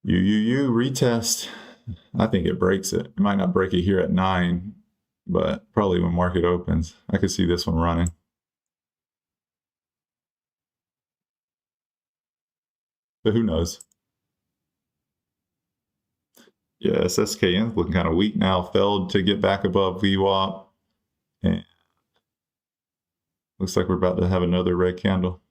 [SPEAKER 1] You retest. I think it breaks it. It might not break it here at 9, but probably when market opens. I could see this one running. But who knows? Yeah, SSKN looking kind of weak now. Failed to get back above VWAP. And looks like we're about to have another red candle.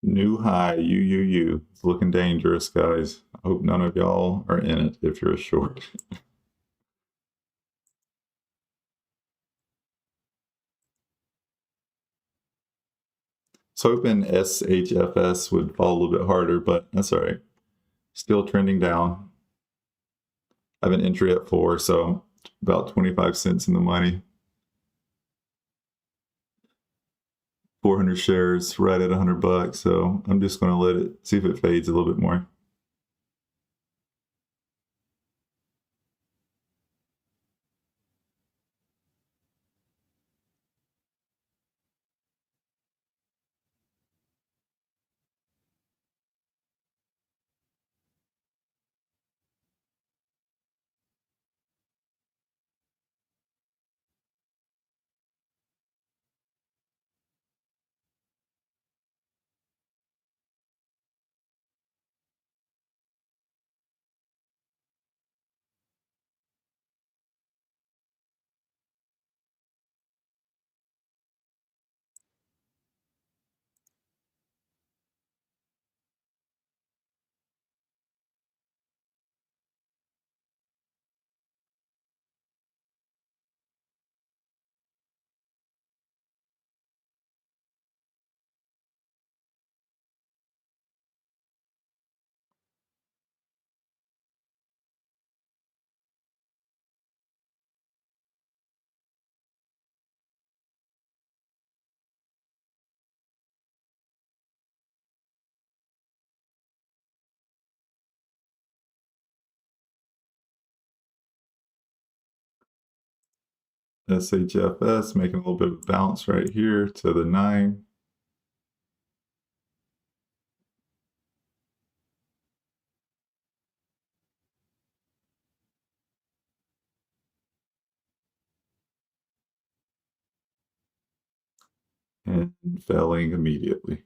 [SPEAKER 1] New high, UUU. It's looking dangerous, guys. I hope none of y'all are in it if you're a short. So hoping SHFS would fall a little bit harder, but that's all right. Still trending down. I have an entry at 4, so about 25 cents in the money. 400 shares right at $100, so I'm just going to let it see if it fades a little bit more. SHFS making a little bit of a bounce right here to the 9. And failing immediately.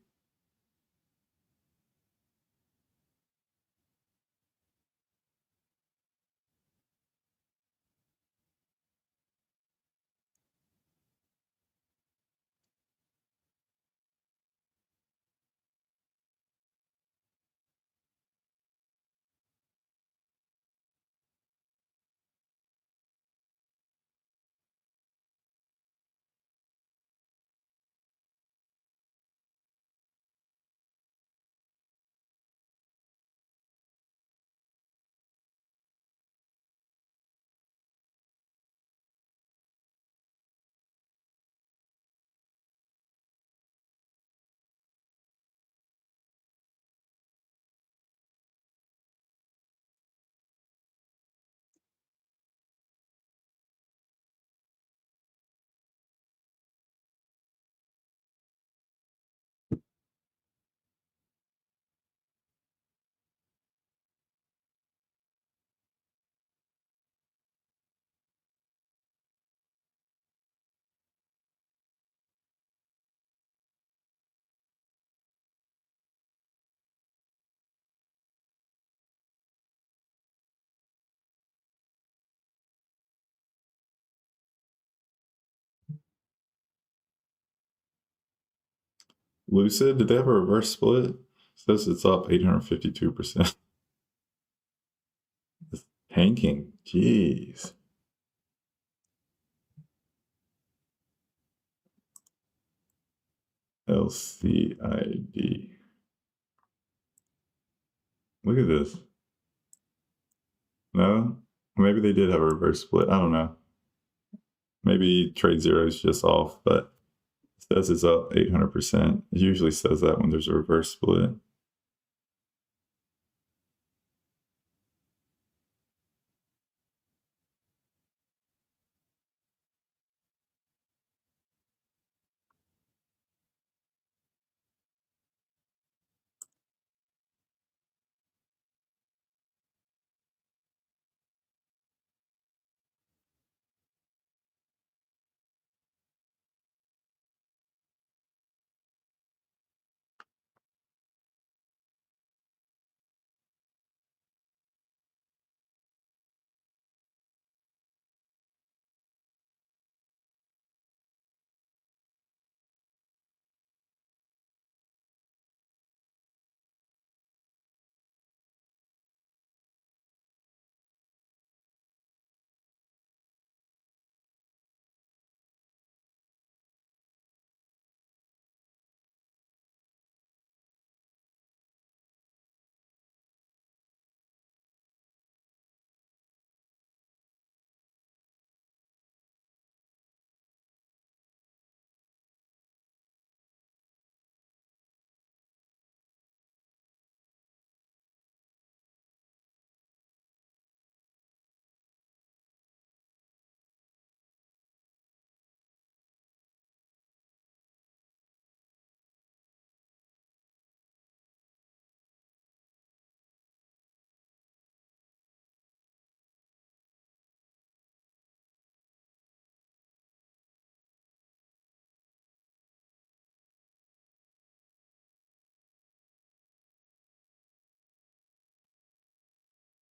[SPEAKER 1] Lucid, did they have a reverse split? It says it's up 852%. It's tanking. Jeez. LCID. Look at this. No? Maybe they did have a reverse split. I don't know. Maybe TradeZero is just off, but it says it's up 800%. It usually says that when there's a reverse split.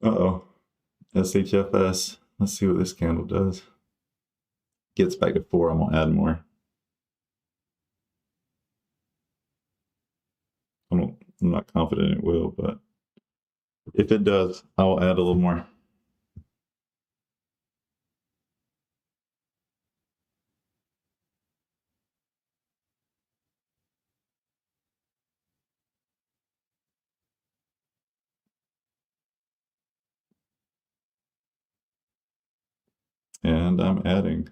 [SPEAKER 1] Uh-oh. SHFS. Let's see what this candle does. Gets back to 4. I'm going to add more. I'm not confident it will, but if it does, I'll add a little more. And I'm adding.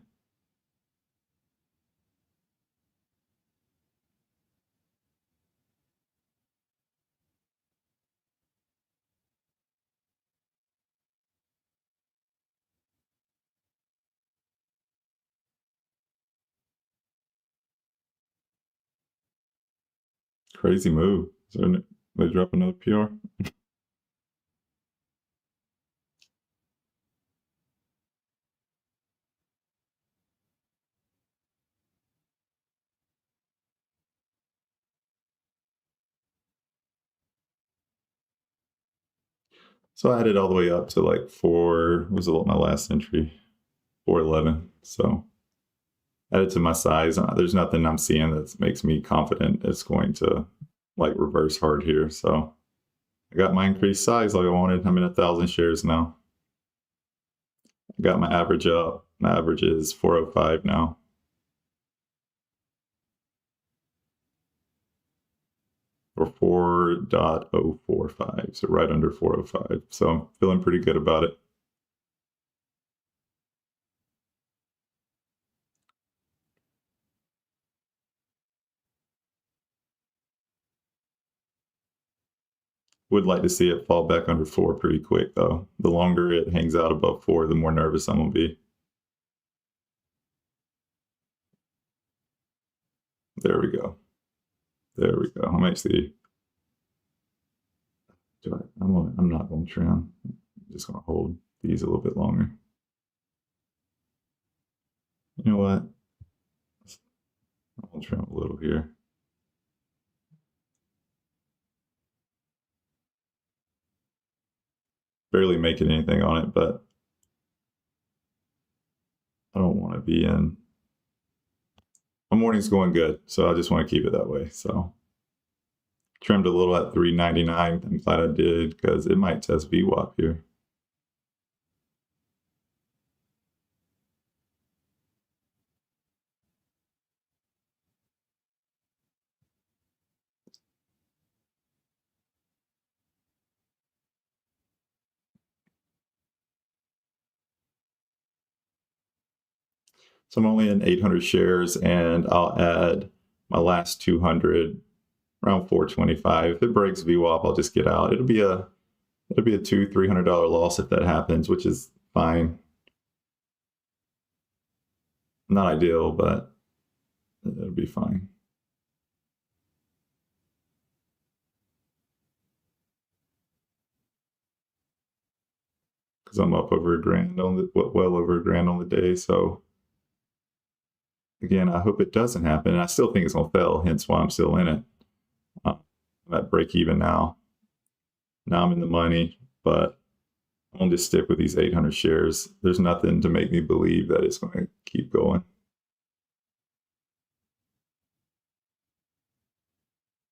[SPEAKER 1] Crazy move. So they drop another PR. So I added all the way up to like 4, was my last entry? 411. So added to my size. There's nothing I'm seeing that makes me confident it's going to like reverse hard here. So I got my increased size like I wanted. I'm in 1,000 shares now. I got my average up. My average is 405 now. Or 4.045, so right under 405. So I'm feeling pretty good about it. Would like to see it fall back under 4 pretty quick, though. The longer it hangs out above 4, the more nervous I'm going to be. There we go. There we go. I'm actually... I'm not going to trim. I'm just going to hold these a little bit longer. You know what? I'll trim a little here. Barely making anything on it, but I don't want to be in my morning's going good, so I just want to keep it that way. So trimmed a little at 399. I'm glad I did because it might test VWAP here. So I'm only in 800 shares, and I'll add my last 200 around 425. If it breaks VWAP, I'll just get out. It'll be a $200-300 loss if that happens, which is fine. Not ideal, but it'll be fine. Because I'm up over $1,000 on the, well over $1,000 on the day. So again, I hope it doesn't happen. And I still think it's gonna fail, hence why I'm still in it. I'm at break even now. Now I'm in the money, but I'm gonna just stick with these 800 shares. There's nothing to make me believe that it's gonna keep going.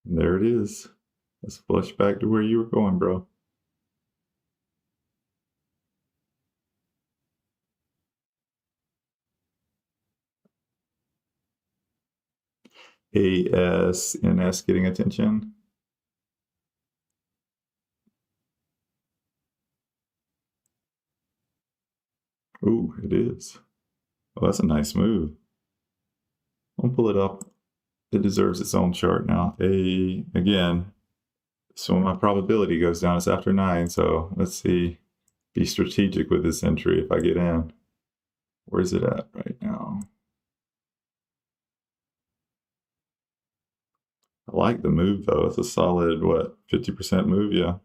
[SPEAKER 1] And there it is. Let's flush back to where you were going, bro. ASNS getting attention. Ooh, it is. Oh, that's a nice move. I'll pull it up. It deserves its own chart now. Again, so my probability goes down. It's after 9, so let's see. Be strategic with this entry if I get in. Where's it at right now? I like the move though. It's a solid, what, 50% move? Yeah.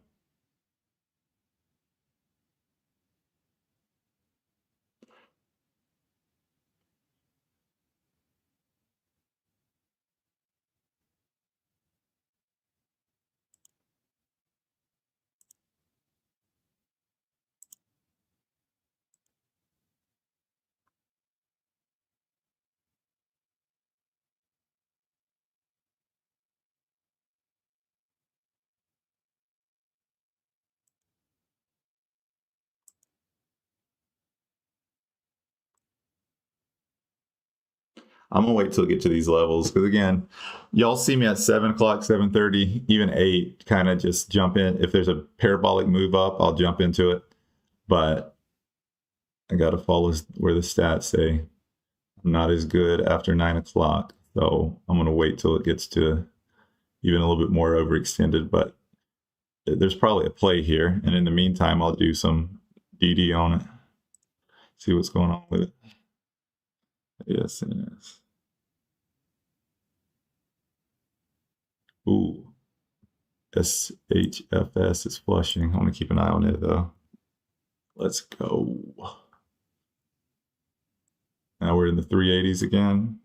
[SPEAKER 1] I'm gonna wait till I get to these levels because again, y'all see me at 7 o'clock, 7:30, even 8, kind of just jump in. If there's a parabolic move up, I'll jump into it. But I gotta follow where the stats say I'm not as good after 9 o'clock. So I'm gonna wait till it gets to even a little bit more overextended. But there's probably a play here, and in the meantime, I'll do some DD on it. See what's going on with it. Yes, it is. Ooh, SHFS is flushing. I want to keep an eye on it though. Let's go. Now we're in the 380s again.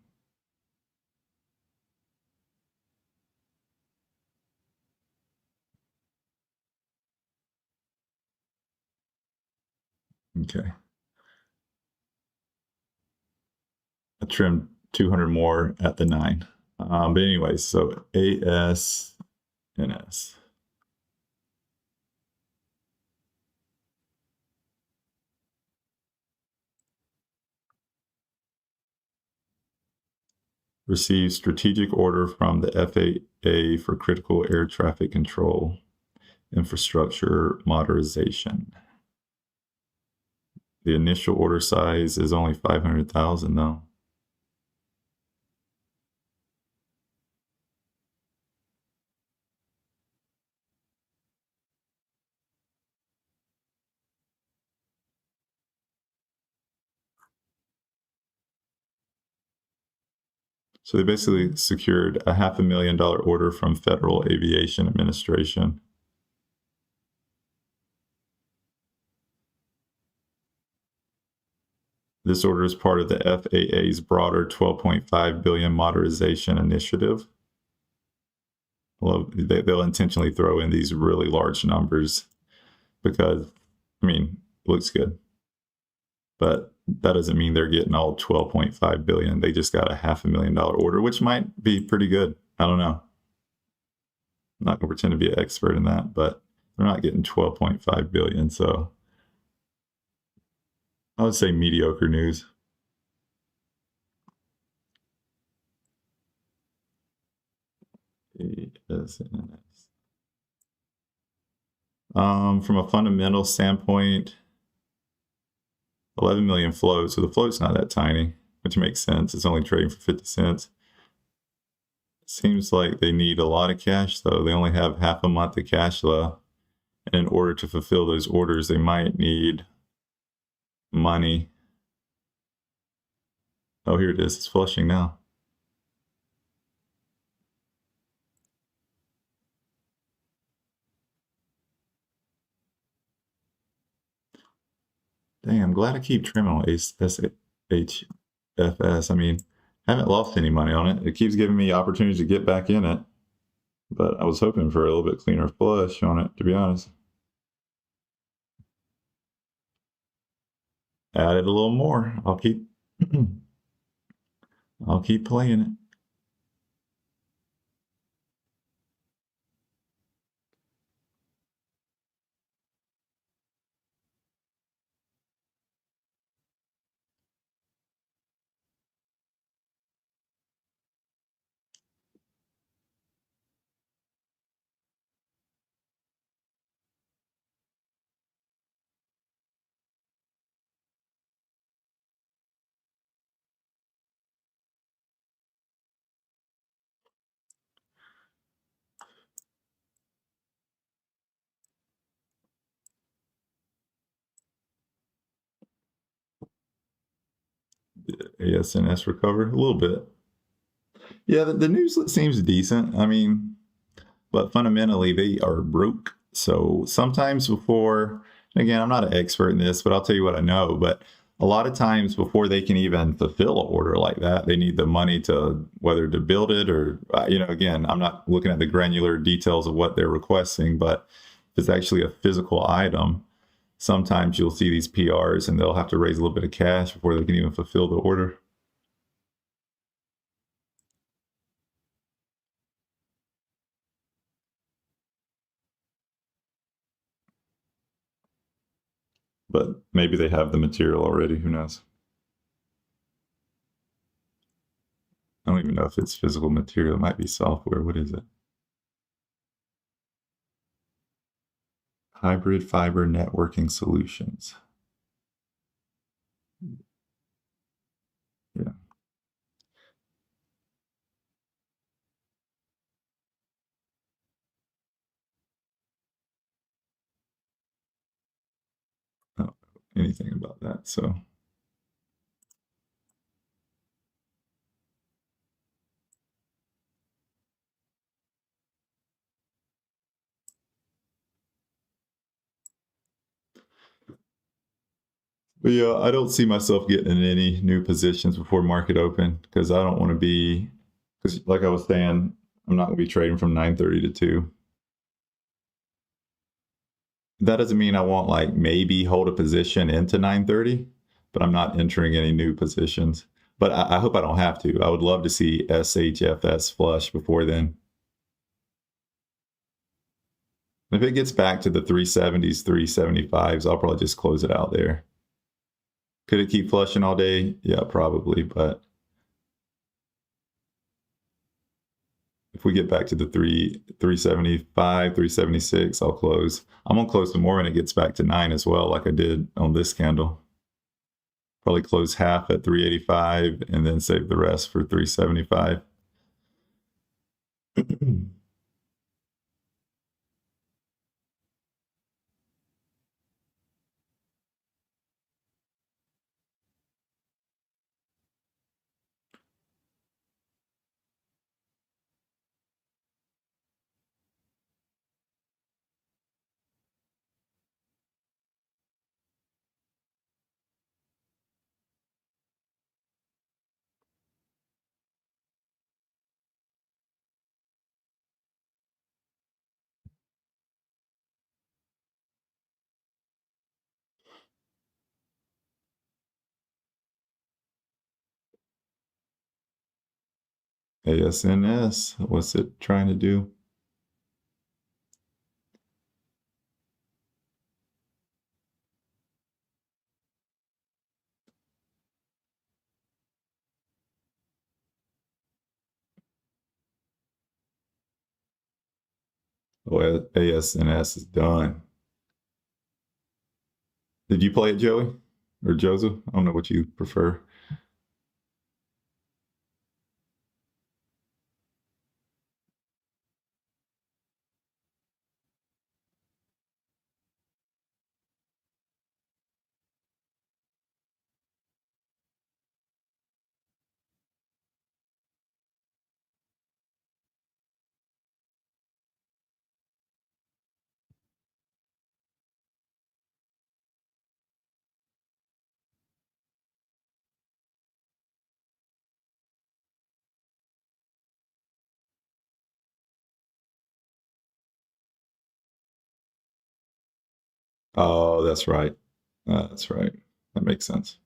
[SPEAKER 1] Okay. I trimmed 200 more at the 9. But anyways, so ASNS. Received strategic order from the FAA for critical air traffic control infrastructure modernization. The initial order size is only 500,000 though. So they basically secured a $500,000 order from Federal Aviation Administration. This order is part of the FAA's broader $12.5 billion modernization initiative. They'll intentionally throw in these really large numbers because, I mean, it looks good. But that doesn't mean they're getting all 12.5 billion. They just got a $500,000 order, which might be pretty good. I don't know. I'm not gonna pretend to be an expert in that, but they're not getting 12.5 billion. So I would say mediocre news. From a fundamental standpoint, 11 million float. So the float's not that tiny, which makes sense. It's only trading for 50 cents. Seems like they need a lot of cash, though. They only have half a month of cash left. And in order to fulfill those orders, they might need money. Oh, here it is. It's flushing now. Dang, I'm glad I keep trimming on SHFS. I mean, I haven't lost any money on it. It keeps giving me opportunities to get back in it. But I was hoping for a little bit cleaner flush on it, to be honest. Add it a little more. I'll keep playing it. ASNS recover a little bit. Yeah, the news seems decent. I mean, but fundamentally they are broke. So sometimes before, and again, I'm not an expert in this, but I'll tell you what I know. But a lot of times before they can even fulfill an order like that, they need the money to whether to build it or, again, I'm not looking at the granular details of what they're requesting, but if it's actually a physical item, sometimes you'll see these PRs and they'll have to raise a little bit of cash before they can even fulfill the order. But maybe they have the material already. Who knows? I don't even know if it's physical material. It might be software. What is it? Hybrid fiber networking solutions. Yeah. I don't know anything about that. So but yeah, I don't see myself getting in any new positions before market open because I don't want to be because like I was saying, I'm not going to be trading from 9:30 to 2. That doesn't mean I won't like maybe hold a position into 9:30, but I'm not entering any new positions. But I hope I don't have to. I would love to see SHFS flush before then. If it gets back to the 370s, 375s, I'll probably just close it out there. Could it keep flushing all day? Yeah, probably. But if we get back to the 375, 376, I'll close. I'm gonna close some more when it gets back to 9 as well, like I did on this candle. Probably close half at 385 and then save the rest for 375. ASNS, what's it trying to do? Well, ASNS is done. Did you play it, Joey? Or Joseph? I don't know what you prefer. Oh, that's right. That's right. That makes sense.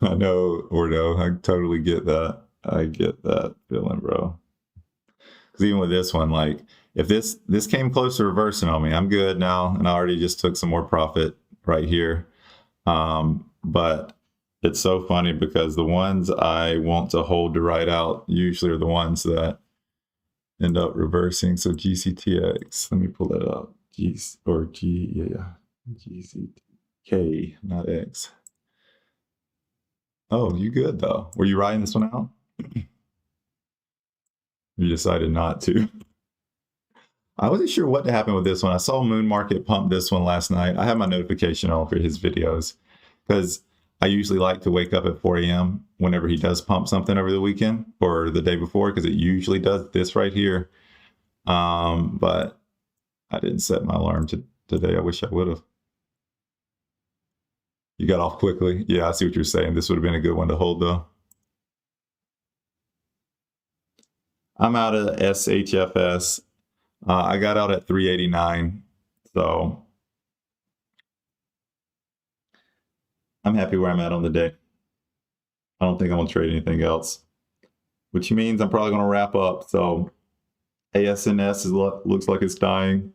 [SPEAKER 1] I know, Ordo. I totally get that. I get that feeling, bro. Because even with this one, like if this came close to reversing on me, I'm good now, and I already just took some more profit right here. But it's so funny because the ones I want to hold to ride out usually are the ones that end up reversing. So GCTX, let me pull that up. GCTK, not X. Oh, you good though? Were you riding this one out? You decided not to. I wasn't sure what to happen with this one. I saw Moon Market pump this one last night. I had my notification on for his videos because I usually like to wake up at 4 a.m. whenever he does pump something over the weekend or the day before, because it usually does this right here. But I didn't set my alarm today. I wish I would have. You got off quickly. Yeah, I see what you're saying. This would have been a good one to hold though. I'm out of SHFS. I got out at 389. So I'm happy where I'm at on the day. I don't think I'm going to trade anything else, which means I'm probably going to wrap up. So ASNS looks like it's dying.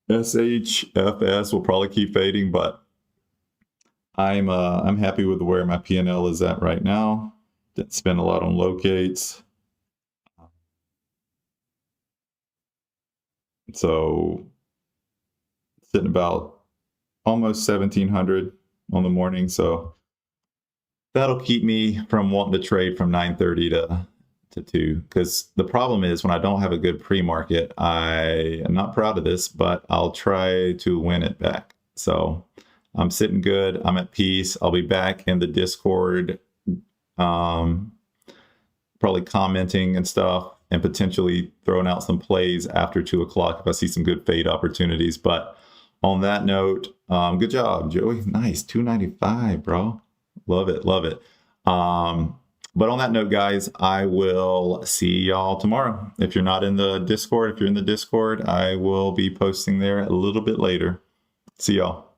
[SPEAKER 1] SHFS will probably keep fading, but I'm happy with where my P&L is at right now. Didn't spend a lot on locates. So sitting about almost 1700 on the morning. So that'll keep me from wanting to trade from 9:30 to 2. Because the problem is when I don't have a good pre-market, I am not proud of this, but I'll try to win it back. So I'm sitting good. I'm at peace. I'll be back in the Discord, probably commenting and stuff, and potentially throwing out some plays after 2 o'clock if I see some good fade opportunities. But on that note, good job, Joey. Nice, 295, bro. Love it, love it. But on that note, guys, I will see y'all tomorrow. If you're not in the Discord, if you're in the Discord, I will be posting there a little bit later. See y'all.